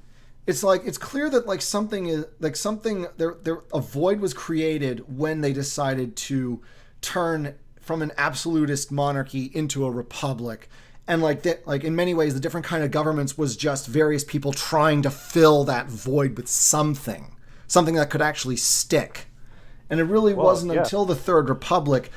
It's like it's clear that like something is like something there a void was created when they decided to turn from an absolutist monarchy into a republic. And like that, like in many ways the different kind of governments was just various people trying to fill that void with something that could actually stick. And it really wasn't until the Third Republic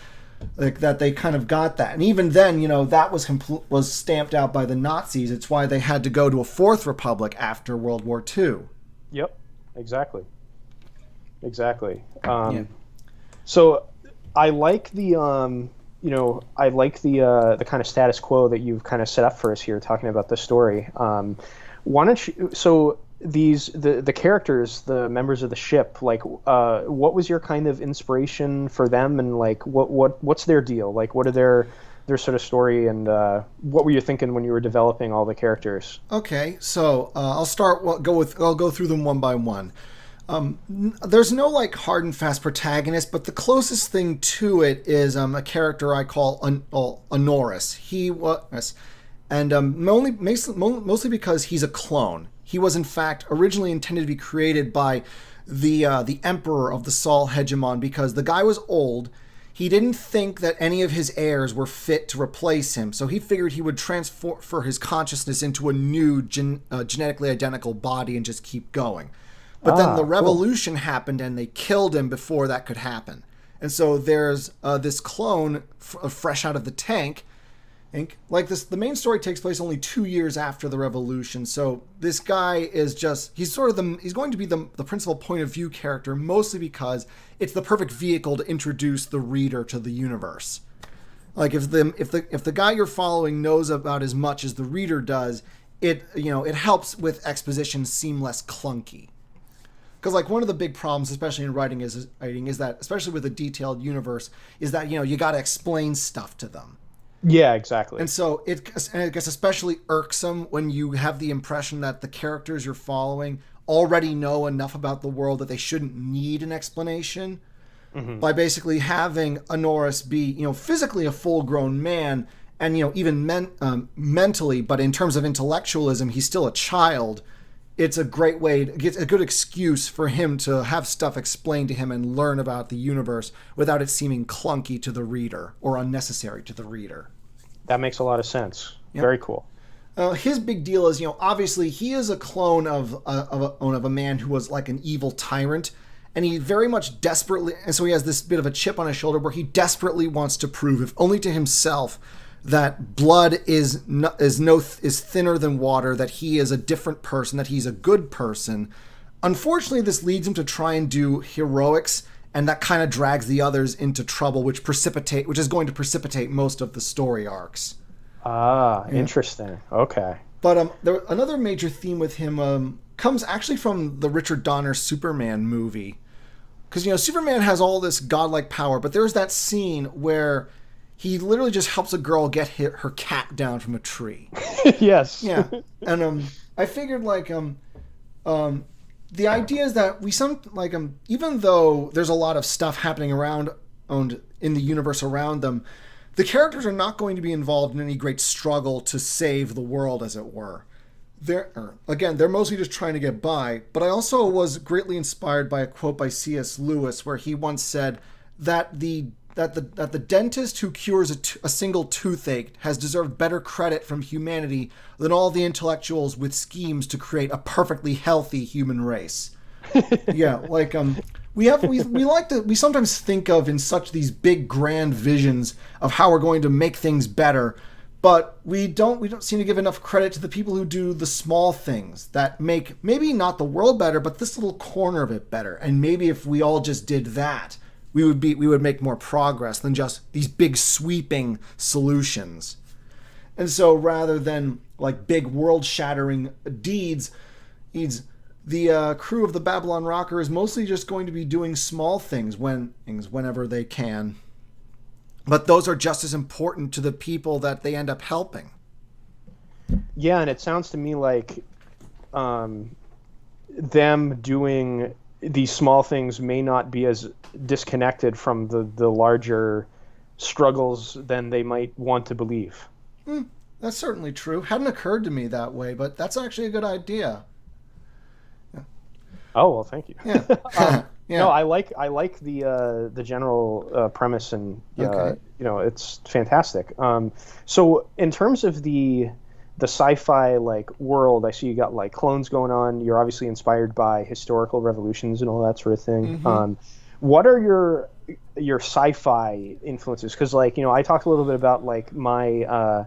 like that they kind of got that. And even then, you know, that was stamped out by the Nazis. It's why they had to go to a Fourth Republic after World War II. Yep, exactly. So I like the the kind of status quo that you've kind of set up for us here, talking about the story. Why don't you? So the characters, the members of the ship, like, what was your kind of inspiration for them, and like what's their deal? Like, what are their sort of story, and what were you thinking when you were developing all the characters? Okay, so I'll go through them one by one. There's no like hard and fast protagonist, but the closest thing to it is a character I call Honoris. He was, and mostly because he's a clone. He was in fact originally intended to be created by the emperor of the Sol Hegemon, because the guy was old. He didn't think that any of his heirs were fit to replace him, so he figured he would transfer his consciousness into a new genetically identical body and just keep going. But then the revolution happened and they killed him before that could happen. And so there's this clone fresh out of the tank. Like this, the main story takes place only 2 years after the revolution. So this guy is he's going to be the principal point of view character, mostly because it's the perfect vehicle to introduce the reader to the universe. Like if the guy you're following knows about as much as the reader does, it helps with exposition seem less clunky. Because like one of the big problems, especially in writing, is that, especially with a detailed universe, is that you got to explain stuff to them. Yeah, exactly. And so it gets especially irksome when you have the impression that the characters you're following already know enough about the world that they shouldn't need an explanation. Mm-hmm. By basically having Honoris be physically a full-grown man, and even mentally, but in terms of intellectualism, he's still a child. It's a great way to get a good excuse for him to have stuff explained to him and learn about the universe without it seeming clunky to the reader or unnecessary to the reader. That makes a lot of sense. Yep. Very cool. His big deal is, obviously he is a clone of a man who was like an evil tyrant, and he very much desperately, and so he has this bit of a chip on his shoulder where he desperately wants to prove, if only to himself, that blood is thinner than water, that he is a different person, that he's a good person. Unfortunately, this leads him to try and do heroics, and that kind of drags the others into trouble, which is going to precipitate most of the story arcs. Interesting. Okay. But another major theme with him comes actually from the Richard Donner Superman movie, because Superman has all this godlike power, but there's that scene where he literally just helps a girl get her cat down from a tree. Yes. Yeah. And I figured the idea is that even though there's a lot of stuff happening around in the universe around them, the characters are not going to be involved in any great struggle to save the world, as it were. They're mostly just trying to get by. But I also was greatly inspired by a quote by C.S. Lewis, where he once said that the dentist who cures a single toothache has deserved better credit from humanity than all the intellectuals with schemes to create a perfectly healthy human race. Yeah, like we sometimes think of in such these big grand visions of how we're going to make things better, but we don't seem to give enough credit to the people who do the small things that make maybe not the world better, but this little corner of it better. And maybe if we all just did that, we would make more progress than just these big sweeping solutions. And so rather than like big world-shattering deeds, the crew of the Babylon Rocker is mostly just going to be doing small things whenever they can. but those are just as important to the people that they end up helping. Yeah, and it sounds to me like um, them doing these small things may not be as disconnected from the larger struggles than they might want to believe. That's certainly true. Hadn't occurred to me that way, but that's actually a good idea. Oh well, thank you. Yeah. No, Yeah. I like the general premise, and Okay. it's fantastic. So in terms of the sci-fi like world, I see you got like clones going on. You're obviously inspired by historical revolutions and all that sort of thing. Mm-hmm. What are your sci-fi influences? Because like I talked a little bit about like my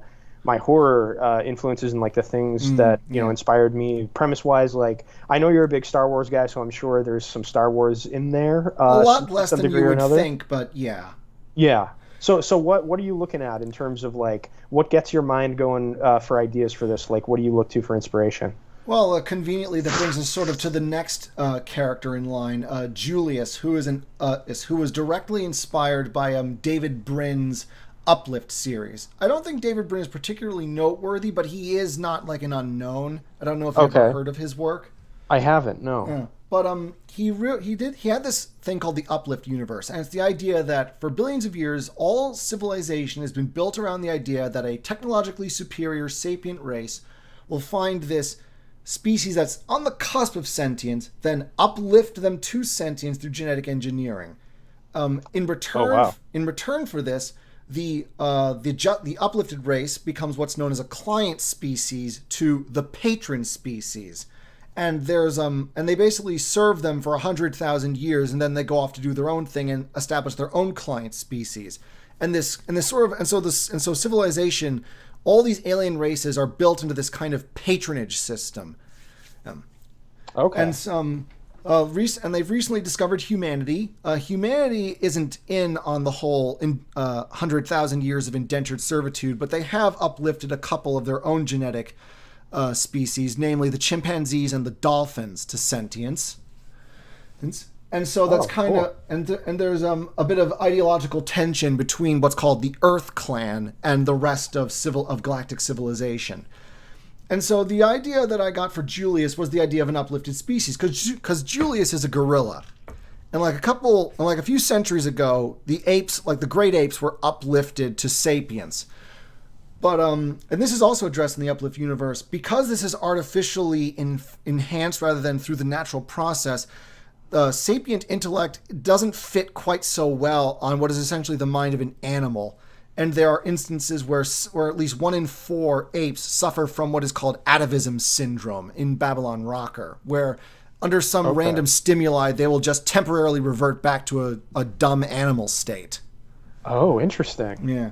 horror influences and like the things that Yeah. inspired me premise wise. Like I know you're a big Star Wars guy, so I'm sure there's some Star Wars in there A lot to less some than degree you or would another. think, but yeah. Yeah. So what are you looking at in terms of like what gets your mind going for ideas for this? Like what do you look to for inspiration? Well, conveniently, that brings us sort of to the next character in line, Julius, who was directly inspired by David Brin's Uplift series. I don't think David Brin is particularly noteworthy, but he is not like an unknown. I don't know if you ever Okay. heard of his work. I haven't. No. Yeah. But he had this thing called the Uplift universe, and it's the idea that for billions of years, all civilization has been built around the idea that a technologically superior sapient race will find this species that's on the cusp of sentience, then uplift them to sentience through genetic engineering. In Oh return, wow. in return for this, the uplifted race becomes what's known as a client species to the patron species, and they basically serve them for 100,000 years, and then they go off to do their own thing and establish their own client species. And so civilization, all these alien races are built into this kind of patronage system. Okay. And some and they've recently discovered humanity. Humanity isn't in on the whole in 100,000 years of indentured servitude, but they have uplifted a couple of their own genetic species, namely the chimpanzees and the dolphins, to sentience. And so that's Oh, kind cool. of and there's a bit of ideological tension between what's called the Earth Clan and the rest of galactic civilization. And so the idea that I got for Julius was the idea of an uplifted species, because Julius is a gorilla, and like a few centuries ago, the apes, like the great apes, were uplifted to sapience. But and this is also addressed in the Uplift universe, because this is artificially enhanced rather than through the natural process. Sapient intellect doesn't fit quite so well on what is essentially the mind of an animal. And there are instances where at least 1 in 4 apes suffer from what is called atavism syndrome in Babylon Rocker, where under some Okay. random stimuli, they will just temporarily revert back to a dumb animal state. Oh, interesting. Yeah.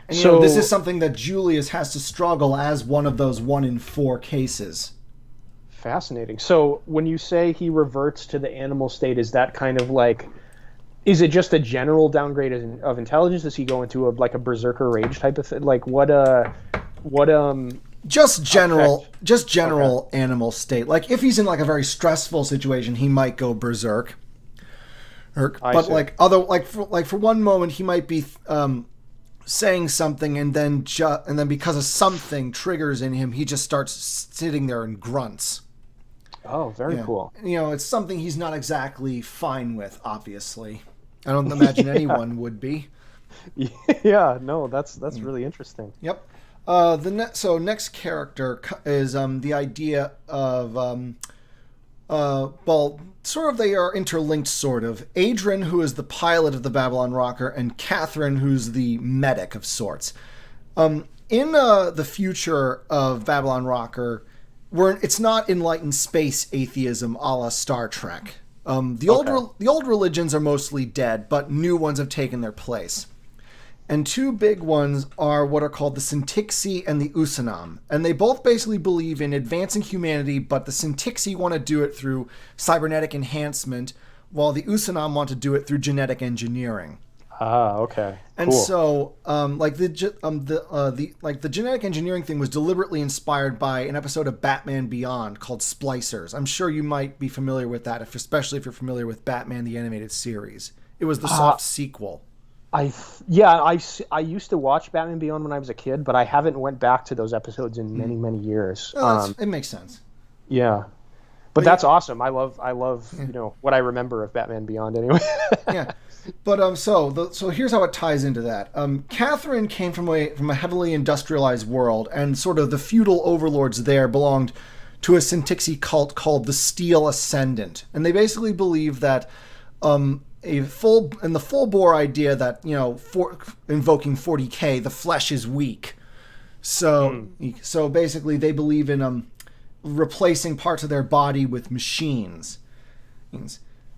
And this is So something that Julius has to struggle as one of those 1 in 4 cases. fascinating. So when you say he reverts to the animal state, is that kind of like is it just a general downgrade of intelligence? Does he go into like a berserker rage type of thing? Like what Just general, effect? just Okay, general animal state. Like if he's in like a very stressful situation, he might go berserk. I But see. for one moment, he might be saying something, and then because of something triggers in him, he just starts sitting there and grunts. Oh, very Yeah, cool. it's something he's not exactly fine with. Obviously, I don't imagine Yeah. anyone would be. Yeah, no, that's really interesting. Yep. So next character is the idea of well, sort of they are interlinked, sort of. Adrian, who is the pilot of the Babylon Rocker, and Catherine, who's the medic of sorts. In the future of Babylon Rocker, it's not enlightened space atheism a la Star Trek. Okay. The old religions are mostly dead, but new ones have taken their place. And two big ones are what are called the Syntixi and the Usanam. And they both basically believe in advancing humanity, but the Syntixi want to do it through cybernetic enhancement, while the Usanam want to do it through genetic engineering. Ah, okay. And Cool. so, the genetic engineering thing was deliberately inspired by an episode of Batman Beyond called Splicers. I'm sure you might be familiar with that, especially if you're familiar with Batman the Animated Series. It was the Uh, soft sequel. I used to watch Batman Beyond when I was a kid, but I haven't went back to those episodes in many, many years. Oh, it makes sense. Yeah. But that's awesome. I love what I remember of Batman Beyond anyway. Yeah. But so here's how it ties into that. Catherine came from a heavily industrialized world, and sort of the feudal overlords there belonged to a Syntixi cult called the Steel Ascendant, and they basically believe that the full bore idea that invoking 40K, the flesh is weak. So basically they believe in replacing parts of their body with machines.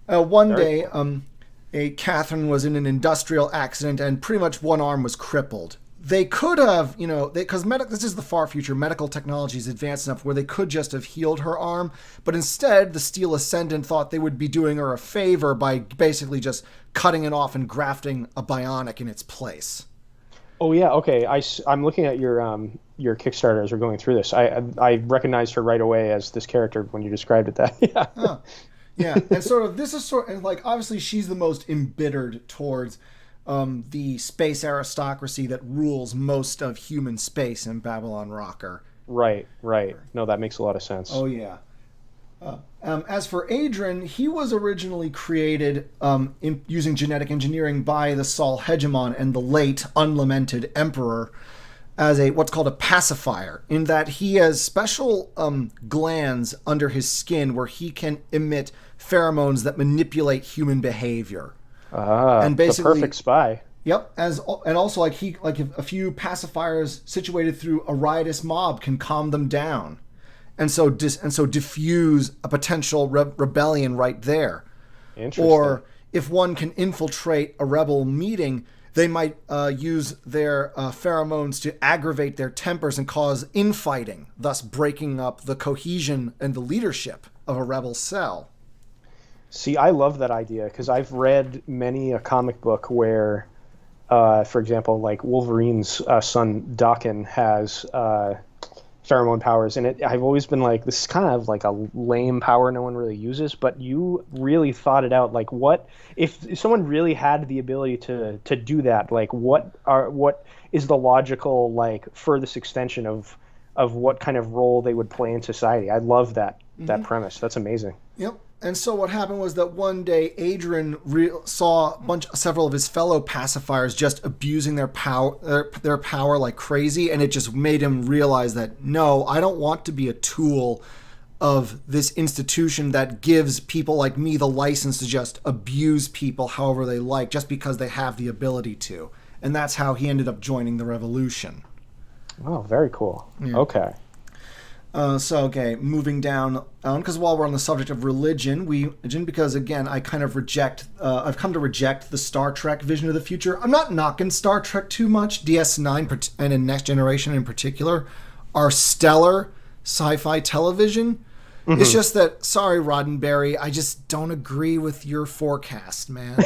One day, Catherine was in an industrial accident and pretty much one arm was crippled. They could have, because this is the far future, medical technology is advanced enough where they could just have healed her arm, but instead the Steel Ascendant thought they would be doing her a favor by basically just cutting it off and grafting a bionic in its place. Oh yeah, okay. I'm looking at your Kickstarter as we're going through this. I recognized her right away as this character when you described it. That yeah. Huh. Yeah, and this is obviously she's the most embittered towards the space aristocracy that rules most of human space in Babylon Rocker. Right. No, that makes a lot of sense. Oh yeah. As for Adrian, he was originally created using genetic engineering by the Sol Hegemon and the late unlamented Emperor as what's called a pacifier, in that he has special glands under his skin where he can emit pheromones that manipulate human behavior. And basically, the perfect spy. Yep, and also if a few pacifiers situated through a riotous mob can calm them down. And so diffuse a potential rebellion right there. Interesting. Or if one can infiltrate a rebel meeting, they might use their pheromones to aggravate their tempers and cause infighting, thus breaking up the cohesion and the leadership of a rebel cell. See, I love that idea because I've read many a comic book where, for example, like Wolverine's son Daken has pheromone powers, and I've always been like, this is kind of like a lame power no one really uses, but you really thought it out. Like, what if someone really had the ability to do that? Like, what is the logical furthest extension of what kind of role they would play in society? I love that premise. That's amazing. Yep. And so what happened was that one day Adrian saw several of his fellow pacifiers just abusing their power like crazy, and it just made him realize that, no, I don't want to be a tool of this institution that gives people like me the license to just abuse people however they like just because they have the ability to. And that's how he ended up joining the revolution. Oh, very cool. Yeah. Okay. Moving down, because while we're on the subject of religion, because again, I've come to reject the Star Trek vision of the future. I'm not knocking Star Trek too much. DS9 and in Next Generation in particular are stellar sci-fi television. Mm-hmm. It's just that, sorry, Roddenberry, I just don't agree with your forecast, man.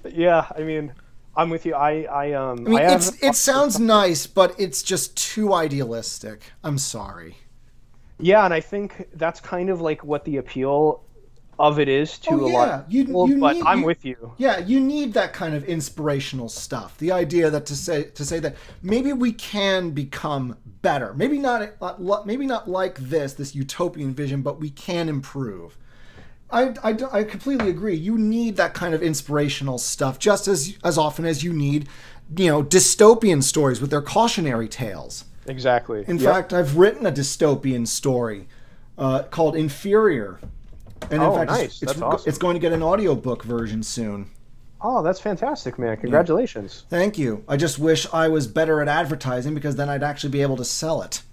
Yeah, I mean, I'm with you. It sounds nice, but it's just too idealistic. I'm sorry. Yeah, and I think that's kind of like what the appeal of it is to a lot of people, I'm with you. Yeah, you need that kind of inspirational stuff. The idea that to say that maybe we can become better. Maybe not like this utopian vision, but we can improve. I completely agree. You need that kind of inspirational stuff just as often as you need, dystopian stories with their cautionary tales. Exactly. In fact, I've written a dystopian story called Inferior. And in fact, nice. That's awesome. It's going to get an audiobook version soon. Oh, that's fantastic, man. Congratulations. Yeah. Thank you. I just wish I was better at advertising because then I'd actually be able to sell it.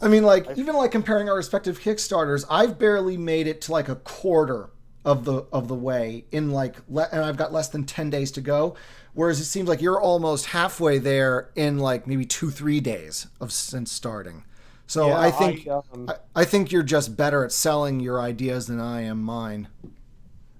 I mean, even comparing our respective Kickstarters, I've barely made it to a quarter of the way and I've got less than 10 days to go. Whereas it seems like you're almost halfway there in maybe 2-3 days since starting. So yeah, I think you're just better at selling your ideas than I am mine.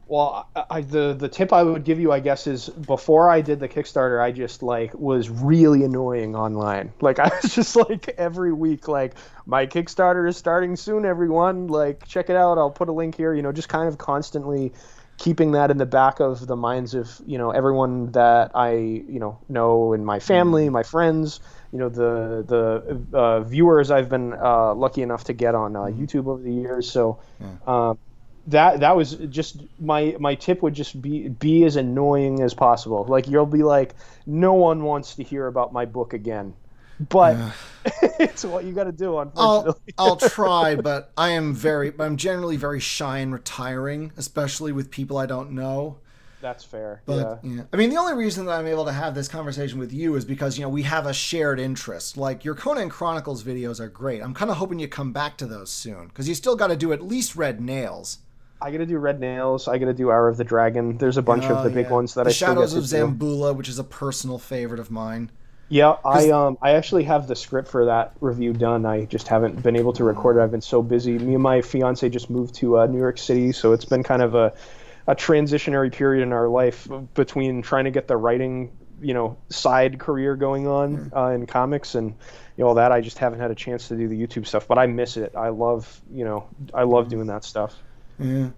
Well, the tip I would give you, I guess, is before I did the Kickstarter, I just was really annoying online. I was just every week, my Kickstarter is starting soon, everyone. Check it out. I'll put a link here. Just kind of constantly keeping that in the back of the minds of everyone that I know in my family, my friends, the viewers I've been lucky enough to get on YouTube over the years. So that was just my tip would just be as annoying as possible. Like you'll be like, no one wants to hear about my book again, but it's what you got to do, unfortunately. I'll try, but I'm generally very shy and retiring, especially with people I don't know. That's fair. But yeah. I mean, the only reason that I'm able to have this conversation with you is because, we have a shared interest. Like your Conan Chronicles videos are great. I'm kind of hoping you come back to those soon because you still got to do at least Red Nails. I got to do Red Nails. I got to do Hour of the Dragon. There's a bunch of the big ones that I still get to do. The Shadows of Zambula, which is a personal favorite of mine. Yeah, I actually have the script for that review done. I just haven't been able to record it. I've been so busy. Me and my fiance just moved to New York City, so it's been kind of a transitionary period in our life between trying to get the writing, side career going on in comics and all that. I just haven't had a chance to do the YouTube stuff, but I miss it. I love doing that stuff. Yeah.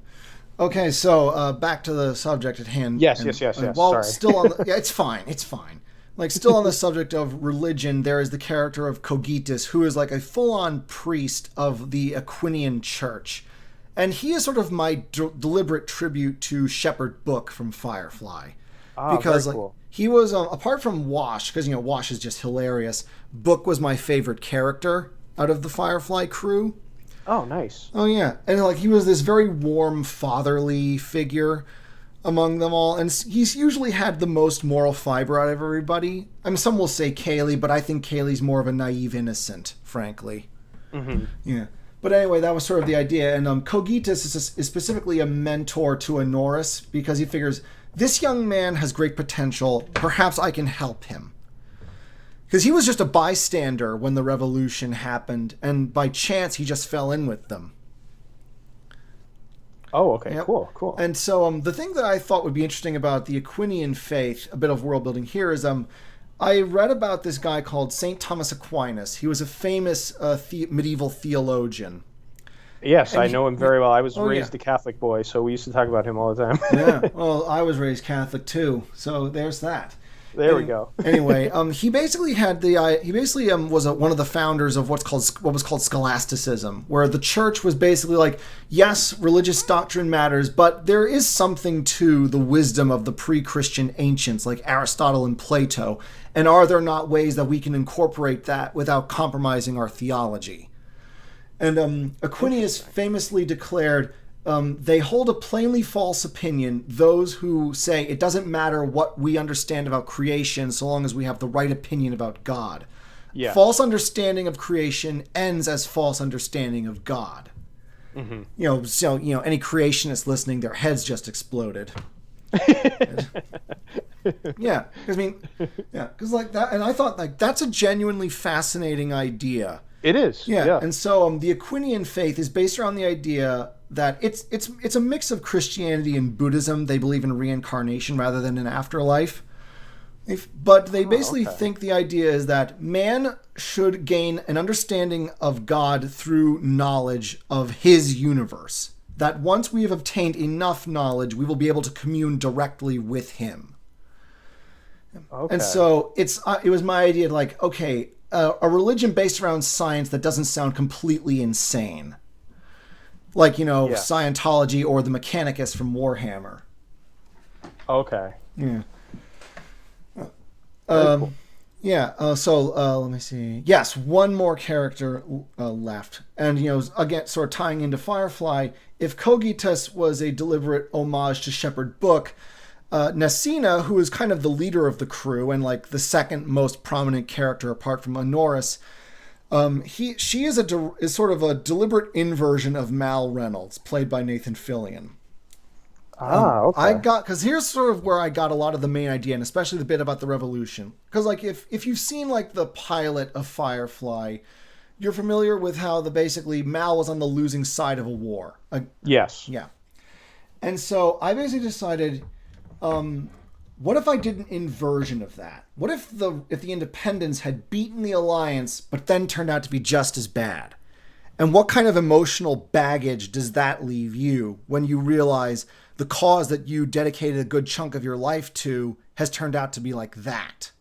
Okay, so back to the subject at hand. Yes. Well, sorry. Still on the, it's fine. Like, still on the subject of religion, there is the character of Cogitus, who is like a full-on priest of the Aquinian Church. And he is sort of my deliberate tribute to Shepard Book from Firefly. Because very cool. He was, apart from Wash, because, Wash is just hilarious, Book was my favorite character out of the Firefly crew. Oh, nice. Oh, yeah. And, he was this very warm, fatherly figure among them all, and he's usually had the most moral fiber out of everybody. I mean, some will say Kaylee, but I think Kaylee's more of a naive innocent, frankly. Mm-hmm. Yeah. But anyway, that was sort of the idea, and Cogitus is specifically a mentor to Honoris, because he figures, this young man has great potential, perhaps I can help him. Because he was just a bystander when the revolution happened, and by chance he just fell in with them. Oh, okay, yep. Cool. And so the thing that I thought would be interesting about the Aquinian faith, a bit of world building here, is I read about this guy called St. Thomas Aquinas. He was a famous medieval theologian. Yes, I know him very well. I was raised a Catholic boy, so we used to talk about him all the time. Yeah, well, I was raised Catholic too, so there's that. There we go. Anyway, he basically was one of the founders of what was called scholasticism, where the church was basically like, yes, religious doctrine matters, but there is something to the wisdom of the pre-Christian ancients like Aristotle and Plato, and are there not ways that we can incorporate that without compromising our theology? And Aquinas famously declared, they hold a plainly false opinion, those who say it doesn't matter what we understand about creation so long as we have the right opinion about God. Yeah. False understanding of creation ends as false understanding of God. Mm-hmm. So any creationists listening, their heads just exploded. Yeah, because like that, and I thought like that's a genuinely fascinating idea. It is. Yeah. And so the Aquinian faith is based around the idea that it's a mix of Christianity and Buddhism. They believe in reincarnation rather than an afterlife. But they basically think the idea is that man should gain an understanding of God through knowledge of his universe. That once we have obtained enough knowledge, we will be able to commune directly with him. Okay. And so it was my idea, like, okay, a religion based around science that doesn't sound completely insane. Like, Scientology or the Mechanicus from Warhammer. Okay. Yeah. Cool. Yeah. So let me see. Yes, one more character left. And, again, sort of tying into Firefly, if Cogitus was a deliberate homage to Shepard Book, Nasina, who is kind of the leader of the crew and like the second most prominent character apart from Honoris, she is sort of a deliberate inversion of Mal Reynolds, played by Nathan Fillion. Okay. Because here's sort of where I got a lot of the main idea, and especially the bit about the revolution. Because like if you've seen like the pilot of Firefly, you're familiar with how basically Mal was on the losing side of a war. Yes. Yeah. And so I basically decided, what if I did an inversion of that? What if the Independents had beaten the Alliance, but then turned out to be just as bad? And what kind of emotional baggage does that leave you when you realize the cause that you dedicated a good chunk of your life to has turned out to be like that.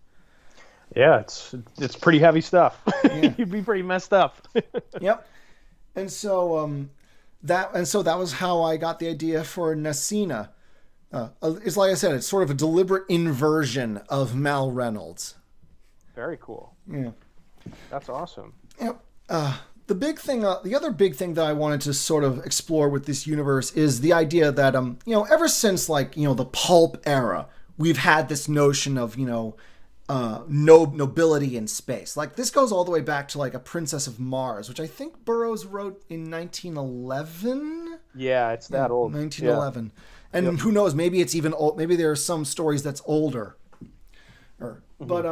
Yeah, it's pretty heavy stuff. Yeah. You'd be pretty messed up. Yep. And so that was how I got the idea for Nasina. It's like I said, it's sort of a deliberate inversion of Mal Reynolds. Very cool. Yeah. That's awesome. Yep. The other big thing that I wanted to sort of explore with this universe is the idea that ever since like the pulp era, we've had this notion of nobility in space. Like this goes all the way back to like A Princess of Mars, which I think Burroughs wrote in 1911. Yeah, it's that old. 1911, yeah. And who knows? Maybe it's even old. Maybe there are some stories that's older. But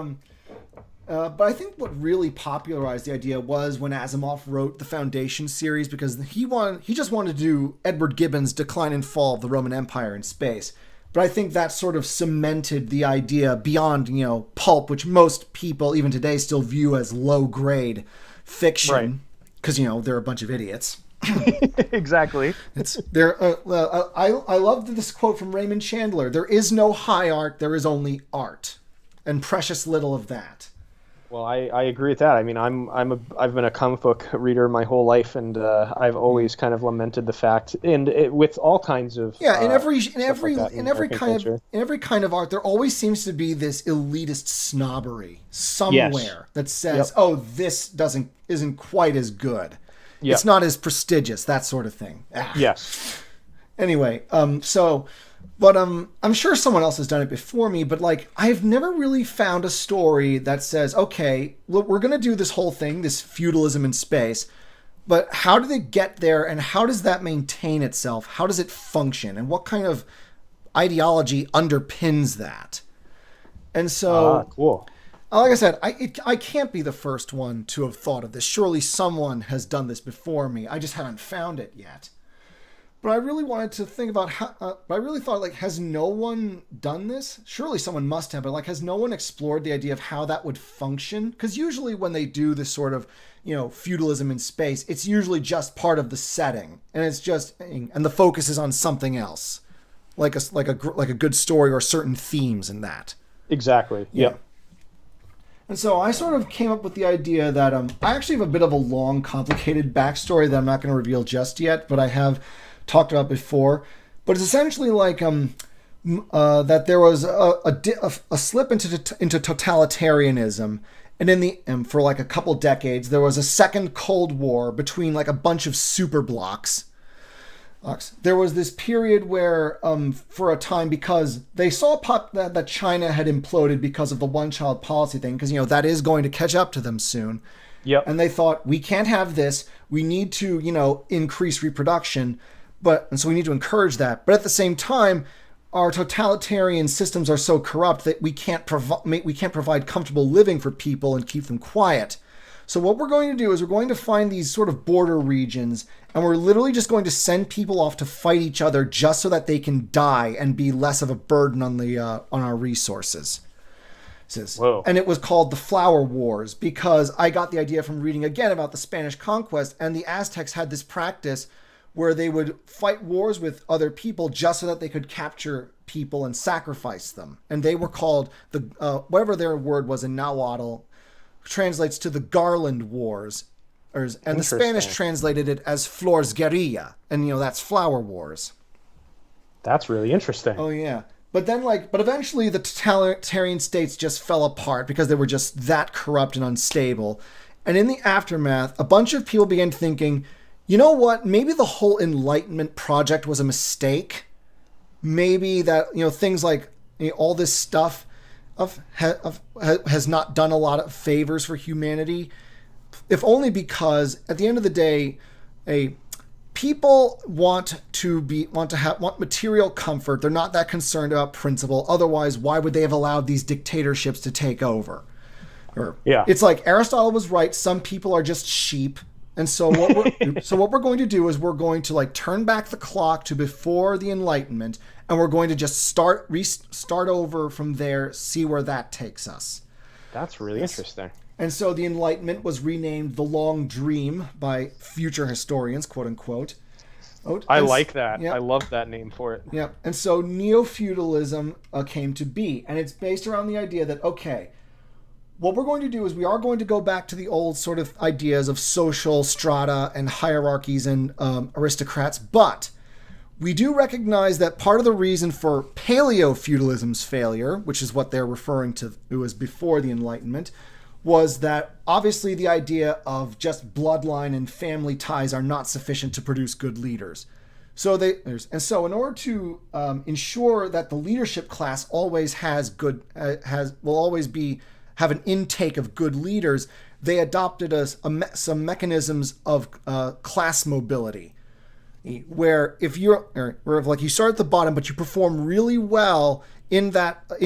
I think what really popularized the idea was when Asimov wrote the Foundation series, because he just wanted to do Edward Gibbon's Decline and Fall of the Roman Empire in space. But I think that sort of cemented the idea beyond, pulp, which most people even today still view as low grade fiction, because they're a bunch of idiots. Exactly. I love this quote from Raymond Chandler: "There is no high art, there is only art, and precious little of that." Well, I agree with that. I mean, I've been a comic book reader my whole life, and I've always kind of lamented the fact, and with all kinds of in every kind of art, there always seems to be this elitist snobbery somewhere that says, "Oh, this isn't quite as good. Yep. It's not as prestigious," that sort of thing. Yes. Anyway, But I'm sure someone else has done it before me, but like I've never really found a story that says, okay, look, we're going to do this whole thing, this feudalism in space, but how do they get there and how does that maintain itself? How does it function? And what kind of ideology underpins that? And so, cool. Like I said, I can't be the first one to have thought of this. Surely someone has done this before me. I just haven't found it yet. But I really wanted to think about how. But I really thought, like, has no one done this? Surely someone must have. But like, has no one explored the idea of how that would function? Because usually when they do this sort of, feudalism in space, it's usually just part of the setting, and the focus is on something else, like a good story or certain themes in that. Exactly. Yeah. And so I sort of came up with the idea that I actually have a bit of a long, complicated backstory that I'm not going to reveal just yet, but I have talked about before. But it's essentially like that there was a slip into totalitarianism, and for like a couple decades there was a second Cold War between like a bunch of superblocks. There was this period where, for a time, because they saw that China had imploded because of the one-child policy thing, because that is going to catch up to them soon. Yep. And they thought, we can't have this. We need to increase reproduction. And so we need to encourage that. But at the same time, our totalitarian systems are so corrupt that we can't provide comfortable living for people and keep them quiet. So what we're going to do is we're going to find these sort of border regions, and we're literally just going to send people off to fight each other just so that they can die and be less of a burden on our resources. Whoa. And it was called the Flower Wars because I got the idea from reading again about the Spanish conquest, and the Aztecs had this practice where they would fight wars with other people just so that they could capture people and sacrifice them. And they were called whatever their word was in Nahuatl, translates to the Garland Wars. And the Spanish translated it as Flores Guerrilla. And, that's Flower Wars. That's really interesting. Oh, yeah. But eventually the totalitarian states just fell apart because they were just that corrupt and unstable. And in the aftermath, a bunch of people began thinking, you know what? Maybe the whole Enlightenment project was a mistake. Maybe that, things like all this stuff has not done a lot of favors for humanity. If only because at the end of the day, people want material comfort. They're not that concerned about principle. Otherwise, why would they have allowed these dictatorships to take over? It's like Aristotle was right. Some people are just sheep. And so what we're going to do is we're going to like turn back the clock to before the Enlightenment, and we're going to just start over from there, see where that takes us. That's really interesting. And so the Enlightenment was renamed the Long Dream by future historians, quote unquote. Oh, I like that. I yep, love that name for it. yep. And so neo-feudalism came to be, and it's based around the idea that, okay, what we're going to do is we are going to go back to the old sort of ideas of social strata and hierarchies and aristocrats, but we do recognize that part of the reason for paleo-feudalism's failure, which is what they're referring to it was before the Enlightenment, was that obviously the idea of just bloodline and family ties are not sufficient to produce good leaders. So in order to ensure that the leadership class always will always have an intake of good leaders, they adopted some mechanisms of class mobility, where if like you start at the bottom but you perform really well in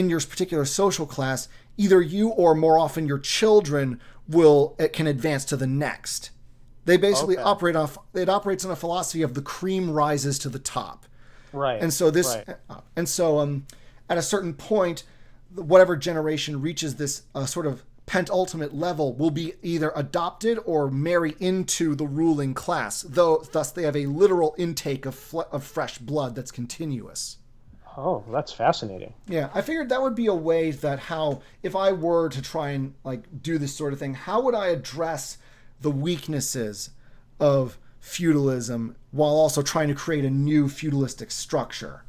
your particular social class, either you or more often your children can advance to the next. They basically operates on a philosophy of the cream rises to the top. Right. And so at a certain point, whatever generation reaches this sort of penultimate level will be either adopted or marry into the ruling class, thus they have a literal intake of fresh blood that's continuous. Oh, that's fascinating. Yeah, I figured that would be a way that if I were to try and like do this sort of thing, how would I address the weaknesses of feudalism while also trying to create a new feudalistic structure?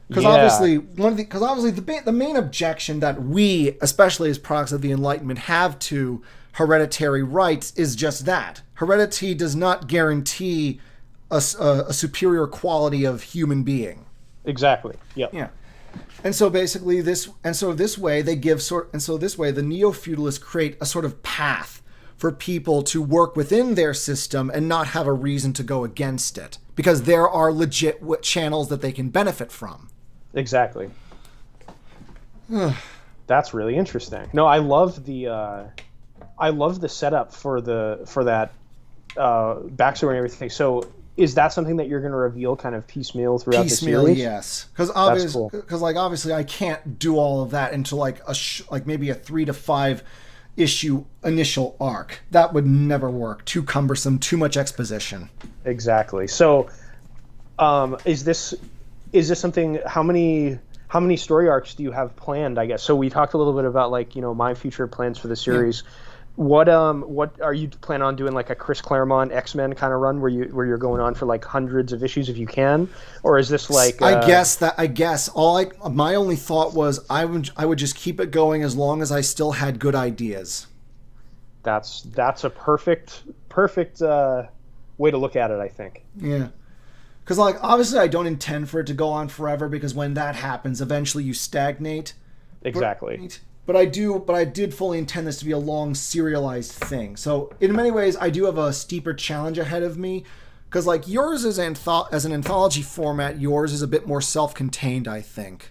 Because obviously, the main objection that we, especially as products of the Enlightenment, have to hereditary rights is just that heredity does not guarantee a superior quality of human being. Exactly. Yep. Yeah. And so basically this way the neo-feudalists create a sort of path for people to work within their system and not have a reason to go against it, because there are legit channels that they can benefit from. Exactly. That's really interesting. No, I love the setup for that backstory and everything. So is that something that you're going to reveal kind of piecemeal throughout the series? Yes. Because obviously I can't do all of that into like maybe a 3 to 5 issue initial arc. That would never work. Too cumbersome. Too much exposition. Exactly. So, is this something? How many story arcs do you have planned? I guess. So we talked a little bit about my future plans for the series. Yeah. What are you planning on doing, like a Chris Claremont X-Men kind of run where you're going on for like hundreds of issues if you can, or is this like I guess my only thought was I would just keep it going as long as I still had good ideas. That's a perfect way to look at it, I think. Yeah. Because obviously I don't intend for it to go on forever, because when that happens, eventually you stagnate. Exactly. But I did fully intend this to be a long serialized thing. So in many ways, I do have a steeper challenge ahead of me, because yours is as an anthology format, yours is a bit more self-contained, I think.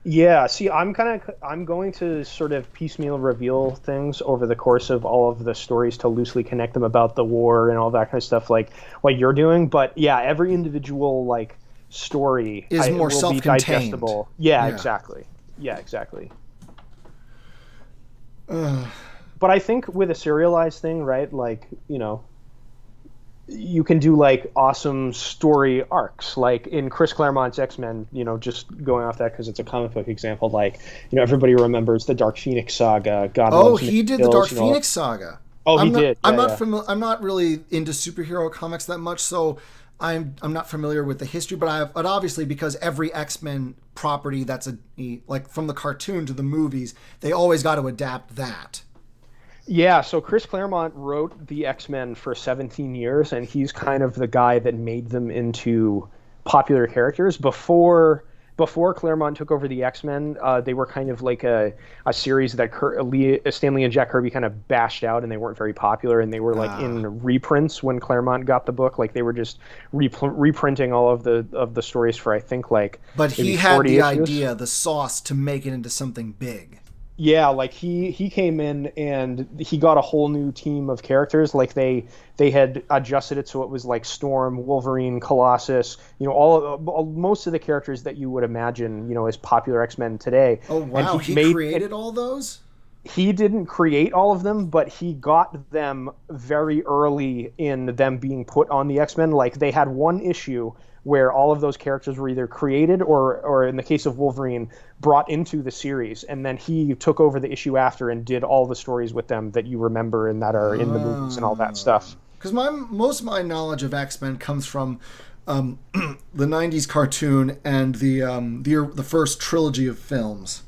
Yeah. See, I'm going to sort of piecemeal reveal things over the course of all of the stories to loosely connect them about the war and all that kind of stuff, like you're doing. But yeah, every individual story is more self-contained. Be digestible. Yeah. Exactly. Yeah. Exactly. But I think with a serialized thing, right? You can do awesome story arcs, like in Chris Claremont's X-Men. Just going off that because it's a comic book example. Everybody remembers the Dark Phoenix saga. He did the Dark Phoenix saga. Oh, he did. I'm not really into superhero comics that much, so I'm not familiar with the history. But obviously, because every X-Men property that's from the cartoon to the movies, they always got to adapt that. Yeah, so Chris Claremont wrote the X-Men for 17 years, and he's kind of the guy that made them into popular characters. Before Claremont took over the X-Men, they were kind of like a series that Stan Lee and Jack Kirby kind of bashed out, and they weren't very popular, and they were in reprints when Claremont got the book. They were just reprinting all of the stories for, I think, But he had the idea, the sauce, to make it into something big. Yeah, he came in and he got a whole new team of characters. They had adjusted it so it was like Storm, Wolverine, Colossus, most of the characters that you would imagine, as popular X-Men today. Oh wow, and he created all those? he didn't create all of them, but he got them very early in them being put on the X-Men. Like they had one issue where all of those characters were either created or in the case of Wolverine, brought into the series, and then he took over the issue after and did all the stories with them that you remember and that are in the movies and all that stuff. Because most of my knowledge of X-Men comes from the '90s cartoon and the first trilogy of films.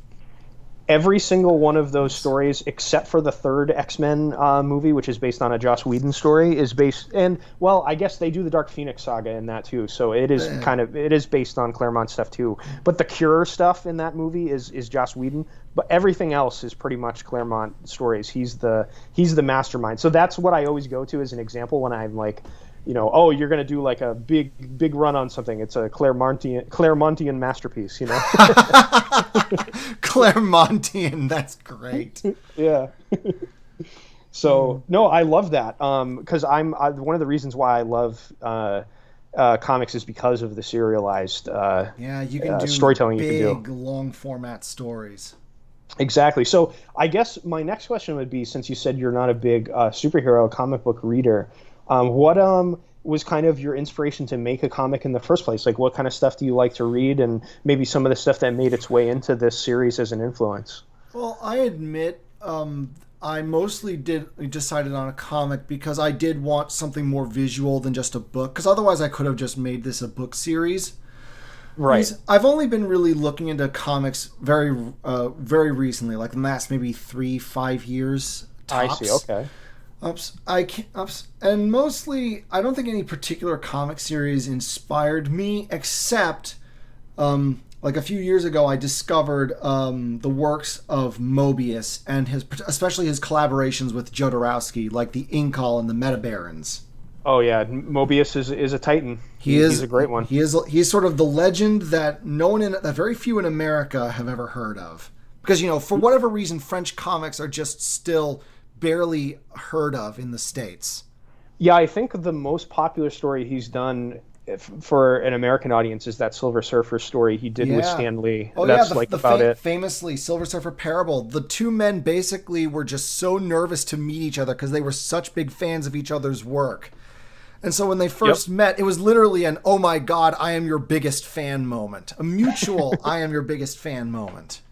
Every single one of those stories, except for the third X-Men movie, which is based on a Joss Whedon story, is based, and well, I guess they do the Dark Phoenix saga in that too. So it is based on Claremont stuff too. But the Cure stuff in that movie is Joss Whedon. But everything else is pretty much Claremont stories. He's the mastermind. So that's what I always go to as an example when I'm like, oh, you're going to do like a big run on something. It's a Claremontian masterpiece, Claremontian, that's great. Yeah. So no, I love that. Because one of the reasons why I love comics is because of the serialized you can do storytelling big, you can do. long format stories. Exactly. So I guess my next question would be, since you said you're not a big superhero comic book reader, what was kind of your inspiration to make a comic in the first place? Like, what kind of stuff do you like to read, and maybe some of the stuff that made its way into this series as an influence? Well, I admit I mostly decided on a comic because I did want something more visual than just a book, because otherwise I could have just made this a book series. Right. I've only been really looking into comics very recently, like the last maybe 3-5 years tops. I see. Okay. And mostly, I don't think any particular comic series inspired me, except, like a few years ago, I discovered the works of Mobius and especially his collaborations with Jodorowsky, like the Inkall and the Metabarons. Oh yeah, Mobius is a titan. He's a great one. He's sort of the legend that that very few in America have ever heard of, because for whatever reason, French comics are just still barely heard of in the States. Yeah, I think the most popular story he's done for an American audience is that Silver Surfer story he did with Stan Lee. Oh, That's it. Famously, Silver Surfer Parable. The two men basically were just so nervous to meet each other because they were such big fans of each other's work. And so when they first met, it was literally an, oh my God, I am your biggest fan moment. A mutual, I am your biggest fan moment.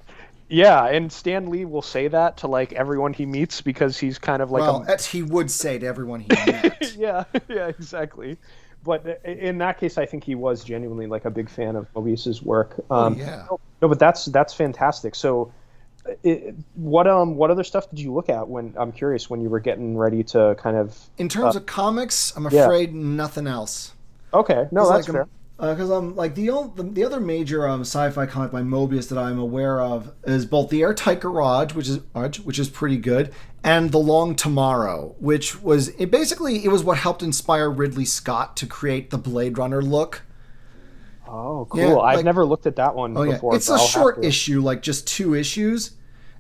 Yeah, and Stan Lee will say that to like everyone he meets because he's kind of like he would say to everyone he met. yeah, exactly. But in that case, I think he was genuinely like a big fan of Mobius's work. No, but that's fantastic. So, what other stuff did you look at when I'm curious when you were getting ready to kind of in terms of comics? I'm afraid nothing else. Okay, no, that's fair. Because like the other major sci-fi comic by Mobius that I'm aware of is both the Airtight Garage, which is pretty good, and The Long Tomorrow, which was it was what helped inspire Ridley Scott to create the Blade Runner look. Oh, cool! Yeah, I've never looked at that one before. It's a short issue, like just 2 issues,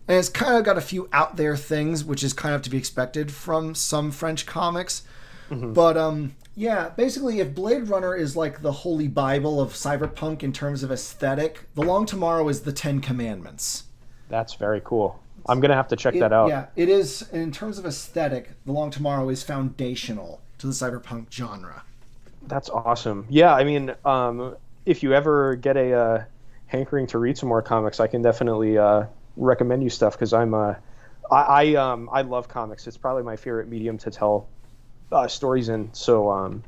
and it's kind of got a few out there things, which is kind of to be expected from some French comics. Mm-hmm. But basically, if Blade Runner is like the holy Bible of cyberpunk in terms of aesthetic, The Long Tomorrow is the 10 Commandments. That's very cool. I'm going to have to check that out. Yeah, it is. In terms of aesthetic, The Long Tomorrow is foundational to the cyberpunk genre. That's awesome. Yeah, I mean, if you ever get a hankering to read some more comics, I can definitely recommend you stuff, because I love comics. It's probably my favorite medium to tell stories in, so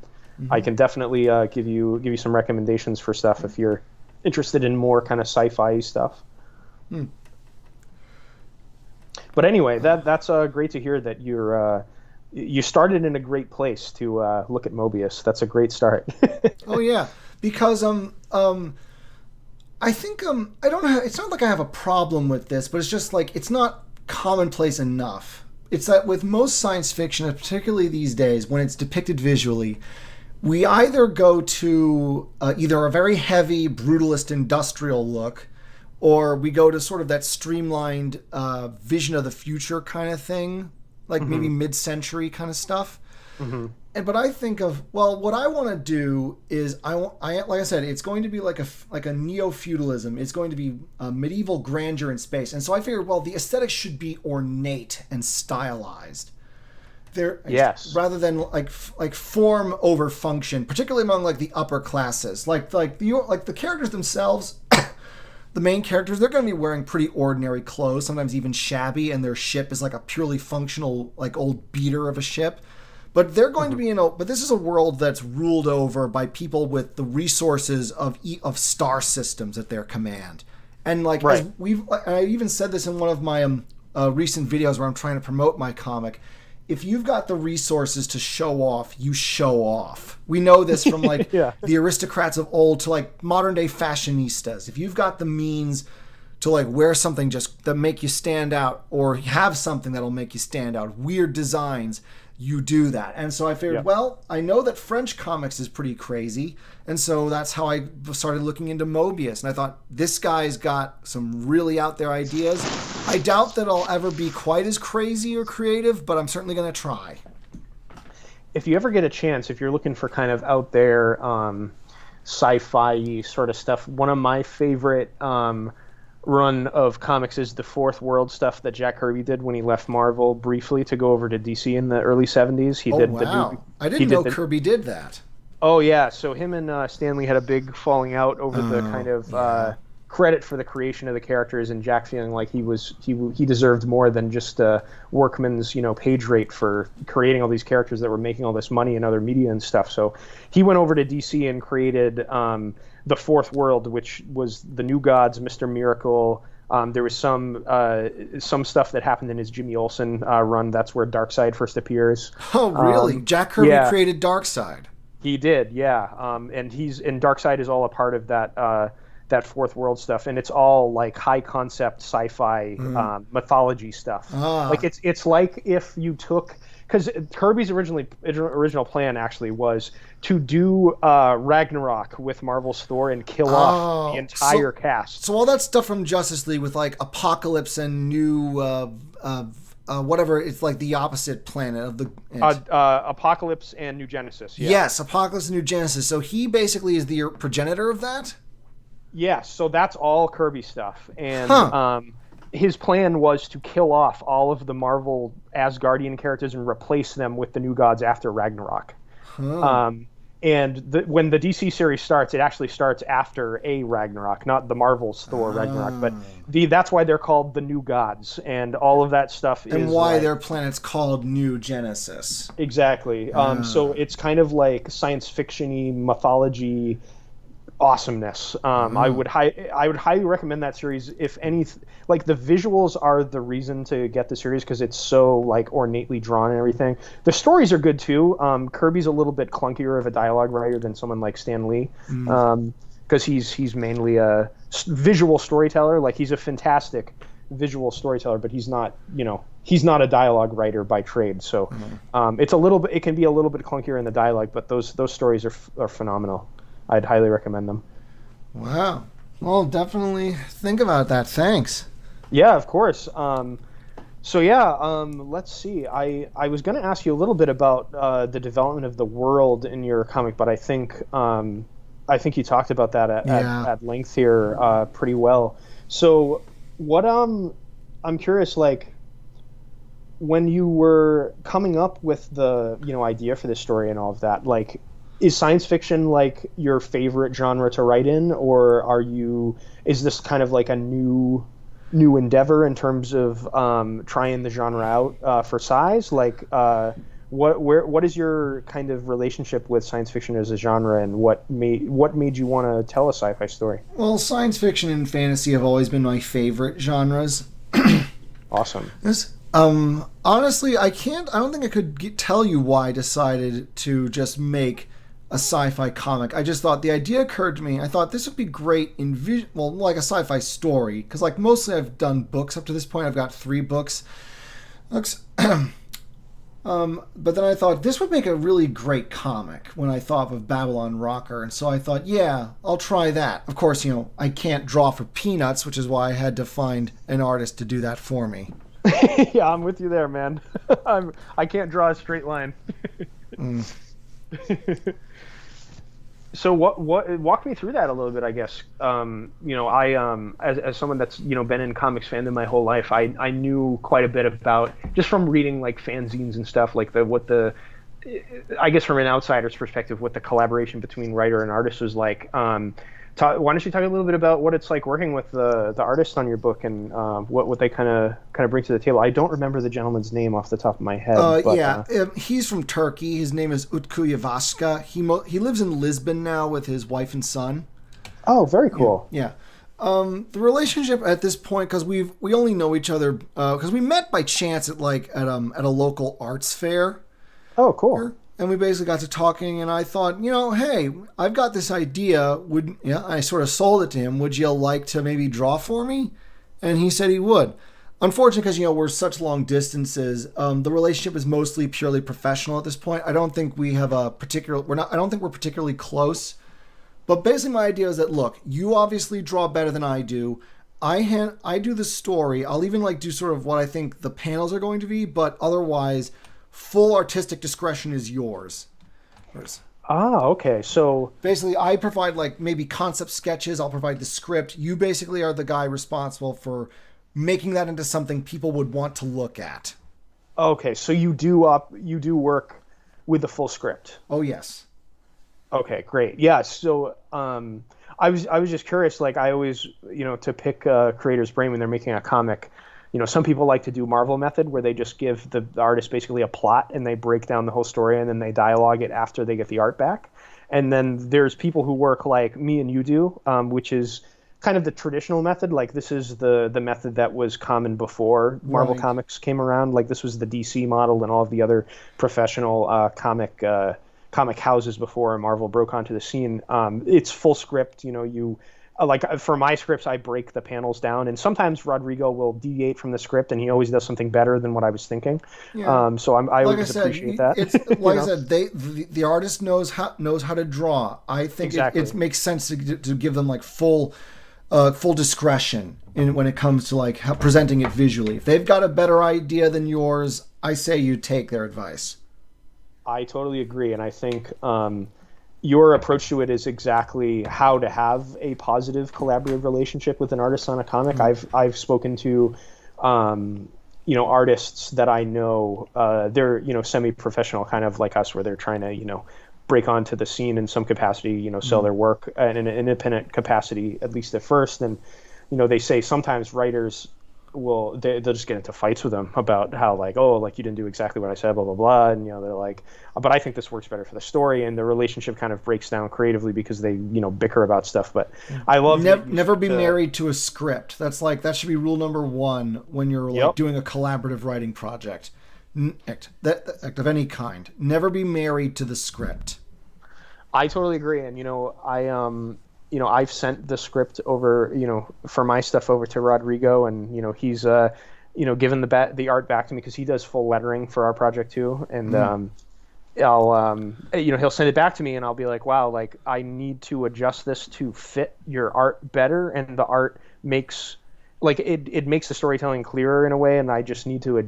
I can definitely give you some recommendations for stuff if you're interested in more kind of sci-fi stuff. But anyway, that's great to hear that you started in a great place to look at Mobius. That's a great start. Oh yeah, because I think I don't know. It's not like I have a problem with this, but it's just like it's not commonplace enough. It's that with most science fiction, particularly these days, when it's depicted visually, we either go to either a very heavy, brutalist industrial look, or we go to sort of that streamlined vision of the future kind of thing, like maybe mid-century kind of stuff. But I think of, well, what I want to do is like I said, it's going to be like a neo-feudalism. It's going to be a medieval grandeur in space. And so I figured, well, the aesthetics should be ornate and stylized. Yes. Rather than like form over function, particularly among like the upper classes. Like the characters themselves, the main characters, they're going to be wearing pretty ordinary clothes, sometimes even shabby, and their ship is like a purely functional like old beater of a ship. But they're going to be but this is a world that's ruled over by people with the resources of star systems at their command. And like I even said this in one of my recent videos where I'm trying to promote my comic. If you've got the resources to show off, you show off. We know this from like the aristocrats of old to like modern day fashionistas. If you've got the means to like wear something just that make you stand out, or have something that'll make you stand out, weird designs, you do that. And so I figured, well, I know that French comics is pretty crazy. And so that's how I started looking into Mobius. And I thought, this guy's got some really out there ideas. I doubt that I'll ever be quite as crazy or creative, but I'm certainly going to try. If you ever get a chance, if you're looking for kind of out there sci-fi sort of stuff, one of my favorite run of comics is the Fourth World stuff that Jack Kirby did when he left Marvel briefly to go over to DC in the early 70s. I didn't know Kirby did that. Oh yeah, so him and Stan Lee had a big falling out over the kind of credit for the creation of the characters, and Jack feeling like he deserved more than just workman's page rate for creating all these characters that were making all this money in other media and stuff. So he went over to DC and created the Fourth World, which was the New Gods, Mr. Miracle. There was some stuff that happened in his Jimmy Olsen run. That's where Darkseid first appears. Oh, really? Jack Kirby created Darkseid. He did, yeah. And Darkseid is all a part of that Fourth World stuff, and it's all like high concept sci-fi mythology stuff. Like it's like if you took, because Kirby's original plan actually was to do Ragnarok with Marvel's Thor and kill off the entire cast. So all that stuff from Justice League with like Apocalypse and New whatever, it's like the opposite planet of the Apocalypse and New Genesis. Yeah. Yes, Apocalypse and New Genesis. So he basically is the progenitor of that. Yes, so that's all Kirby stuff, and his plan was to kill off all of the Marvel Asgardian characters and replace them with the New Gods after Ragnarok. And when the DC series starts, it actually starts after a Ragnarok, not the Marvel's Thor Ragnarok, but that's why they're called the New Gods, and all of that stuff is... And why their planet's called New Genesis. Exactly. So it's kind of like science fiction-y mythology awesomeness. I would highly recommend that series. If any, like the visuals are the reason to get the series because it's so like ornately drawn and everything. The stories are good too. Kirby's a little bit clunkier of a dialogue writer than someone like Stan Lee, because he's mainly a visual storyteller. Like he's a fantastic visual storyteller, but he's not a dialogue writer by trade. So it can be a little bit clunkier in the dialogue, but those stories are phenomenal. I'd highly recommend them. Wow. Well, definitely think about that. Thanks. Yeah, of course. Let's see. I was going to ask you a little bit about the development of the world in your comic, but I think you talked about that at length here pretty well. So what I'm curious, like when you were coming up with the idea for this story and all of that, like, is science fiction like your favorite genre to write in, or is this kind of like a new endeavor in terms of trying the genre out for size? Like, what is your kind of relationship with science fiction as a genre, and what made you want to tell a sci-fi story? Well, science fiction and fantasy have always been my favorite genres. Awesome. Honestly, I don't think I could tell you why I decided to just make a sci-fi comic. I just thought the idea occurred to me. I thought this would be great in like a sci-fi story, because like mostly I've done books up to this point. I've got 3 books. But then I thought this would make a really great comic when I thought of Babylon Rocker, and so I thought, yeah, I'll try that. Of course, I can't draw for peanuts, which is why I had to find an artist to do that for me. Yeah, I'm with you there, man. I can't draw a straight line. Mm. So what walk me through that a little bit, I guess. I as someone that's been in comics fandom my whole life, I knew quite a bit about, just from reading like fanzines and stuff, like the I guess from an outsider's perspective, what the collaboration between writer and artist was like. Why don't you talk a little bit about what it's like working with the artist on your book, and what they kind of bring to the table? I don't remember the gentleman's name off the top of my head, but Yeah, he's from Turkey. His name is Utku Yavaşka. He lives in Lisbon now with his wife and son. oh, very cool. Yeah. The relationship at this point, because we only know each other because we met by chance at at a local arts fair, Oh, cool. and we basically got to talking. And I thought, hey, I've got this idea. I sort of sold it to him. Would you like to maybe draw for me? And he said he would. Unfortunately, because we're such long distances, the relationship is mostly purely professional at this point. I don't think we have a particular. I don't think we're particularly close. But basically, my idea is that, look, you obviously draw better than I do. I do the story. I'll even do sort of what I think the panels are going to be, but otherwise, full artistic discretion is yours. Ah, okay. So Basically, I provide maybe concept sketches. I'll provide the script. You basically are the guy responsible for making that into something people would want to look at. okay, so you do work with the full script. Oh yes. Okay, great. Yeah, so I was just curious. Like, I always, to pick a creator's brain when they're making a comic. Some people like to do Marvel method, where they just give the artist basically a plot and they break down the whole story, and then they dialogue it after they get the art back. And then there's people who work like me and you do, which is kind of the traditional method. Like, this is the method that was common before Marvel Right. Comics came around. Like, this was the DC model and all of the other professional comic houses before Marvel broke onto the scene. It's full script. You like, for my scripts, I break the panels down, and sometimes Rodrigo will deviate from the script, and he always does something better than what I was thinking. Yeah. So I Like I always said, appreciate that. it's like I said, the artist knows how to draw. I think Exactly. it makes sense to give them full discretion when it comes to how presenting it visually. If they've got a better idea than yours, I say you take their advice. I totally agree, and I think your approach to it is exactly how to have a positive collaborative relationship with an artist on a comic. I've spoken to artists that I know, they're semi-professional, kind of like us, where they're trying to break onto the scene in some capacity, sell their work in an independent capacity, at least at first. And they say sometimes writers they'll just get into fights with them about how, you didn't do exactly what I said, blah blah blah. And they're like, but I think this works better for the story, and the relationship kind of breaks down creatively because they bicker about stuff. But I love Never be married to a script. That should be rule number one when you're Yep. doing a collaborative writing project. Act of any kind. Never be married to the script. I totally agree. And I've sent the script over, for my stuff over to Rodrigo, and he's given the art back to me, because he does full lettering for our project too. And he'll send it back to me, and I'll be like, wow, like, I need to adjust this to fit your art better, and the art makes it makes the storytelling clearer in a way, and I just need to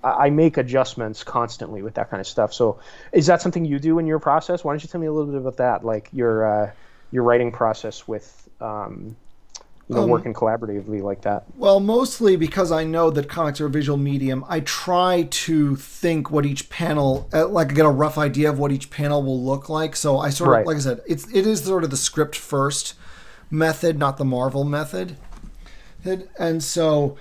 I make adjustments constantly with that kind of stuff. So is that something you do in your process? Why don't you tell me a little bit about that, like your writing process with working collaboratively like that? Well, mostly because I know that comics are a visual medium, I try to think what each panel, get a rough idea of what each panel will look like. So I sort of, Right. like I said, it is sort of the script first method, not the Marvel method. And so,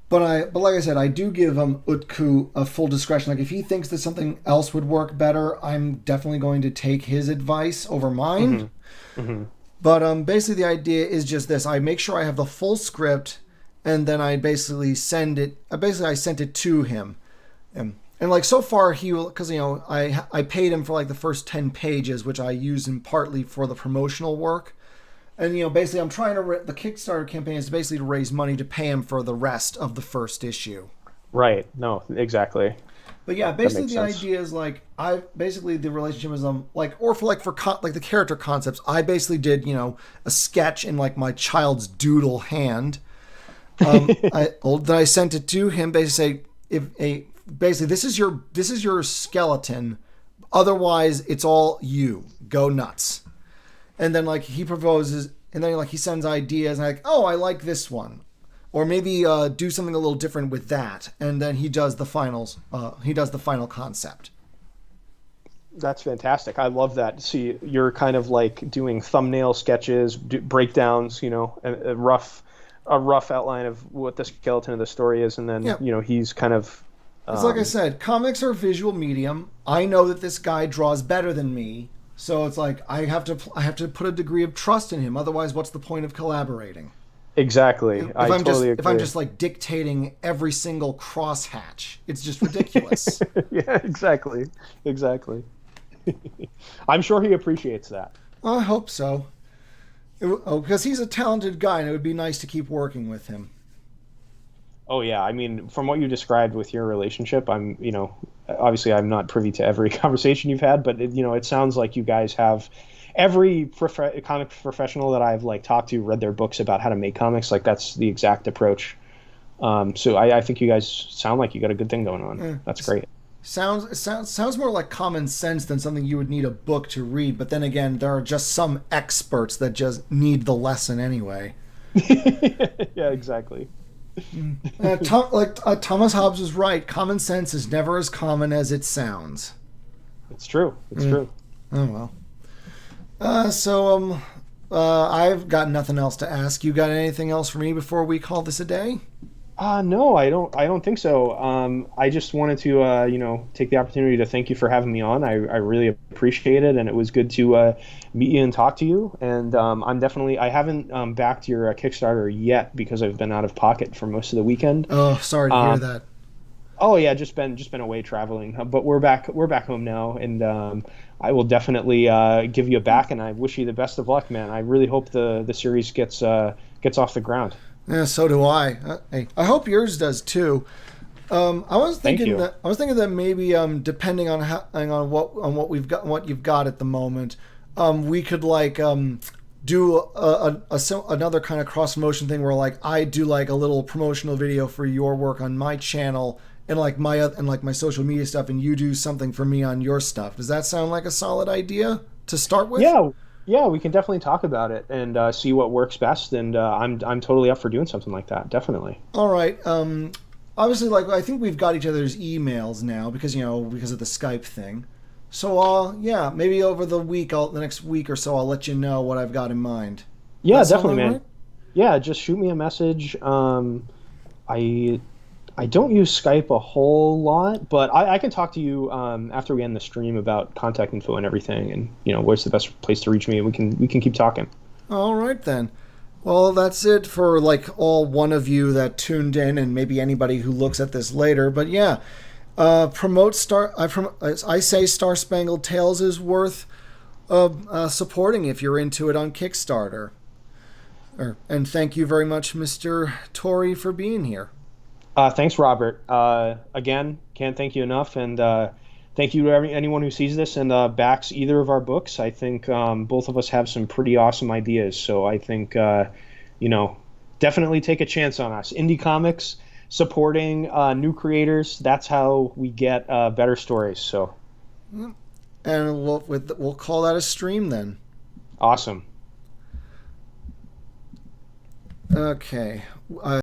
but like I said, I do give Utku a full discretion. Like, if he thinks that something else would work better, I'm definitely going to take his advice over mine. Mm-hmm. But basically, the idea is just this: I make sure I have the full script, and then I basically send it. I sent it to him, and so far he will, because I paid him for the first 10 pages, which I use in partly for the promotional work. And basically, I'm trying to the Kickstarter campaign is basically to raise money to pay him for the rest of the first issue. Right. No, exactly. But yeah, basically the sense. idea is the relationship is the character concepts. I basically did a sketch in my child's doodle hand. Then I sent it to him. Basically, basically this is your skeleton Otherwise, it's all you. Go nuts. And then like he proposes, and then like he sends ideas, and like, oh, I like this one, or maybe do something a little different with that, and then he does the finals. He does the final concept. That's fantastic. I love that. See, you're kind of like doing thumbnail sketches, breakdowns, a rough outline of what the skeleton of the story is, and then Yeah, he's kind of it's like I said, comics are a visual medium. I know that this guy draws better than me, so it's like I have to put a degree of trust in him. Otherwise, what's the point of collaborating? exactly. If I I'm just totally if I'm agree. just like dictating every single crosshatch, it's just ridiculous. Yeah, exactly, exactly. I'm sure he appreciates that. I hope so. Because he's a talented guy, and it would be nice to keep working with him. Oh yeah, I mean, from what you described with your relationship, obviously I'm not privy to every conversation you've had, but it sounds like you guys have every comic professional that I've like talked to read their books about how to make comics. Like that's the exact approach. So I think you guys sound like you got a good thing going on. Eh, That's great. sounds more like common sense than something you would need a book to read. But then again, there are just some experts that just need the lesson anyway. Yeah, exactly. Thomas Hobbes was right. Common sense is never as common as it sounds. It's true. It's true. Oh well. I've got nothing else to ask. You got anything else for me before we call this a day? No, I don't. I don't think so. I just wanted to, take the opportunity to thank you for having me on. I really appreciate it, and it was good to meet you and talk to you. And I haven't backed your Kickstarter yet because I've been out of pocket for most of the weekend. Oh, sorry to hear Um, that. oh yeah, just been away traveling, but we're back home now, and I will definitely give you a back, and I wish you the best of luck, man. I really hope the series gets off the ground. Yeah, so do I. Hey, I hope yours does too. I was Thank thinking you. that maybe depending on what we've got, what you've got at the moment, we could like do another kind of cross promotion thing where like I do like a little promotional video for your work on my channel and my social media stuff, and you do something for me on your stuff. Does that sound like a solid idea to start with? Yeah, yeah, we can definitely talk about it and see what works best. And I'm totally up for doing something like that. Definitely. All right. Obviously, like I think we've got each other's emails now because of the Skype thing. So, yeah, maybe over the next week or so, I'll let you know what I've got in mind. Yeah, That sound definitely, all man. right? Yeah, just shoot me a message. I I don't use Skype a whole lot, but I can talk to you after we end the stream about contact info and everything, and where's the best place to reach me. We can keep talking. All right then. Well, that's it for like all one of you that tuned in, and maybe anybody who looks at this later. But yeah, promote Star. I say Star Spangled Tales is worth supporting if you're into it on Kickstarter. And thank you very much, Mr. Torrey, for being here. Thanks, Robert. Again, can't thank you enough, and thank you to anyone who sees this and backs either of our books. I think both of us have some pretty awesome ideas, so I think definitely take a chance on us. Indie comics, supporting new creators. That's how we get better stories. So And we'll call that a stream then. awesome. Okay.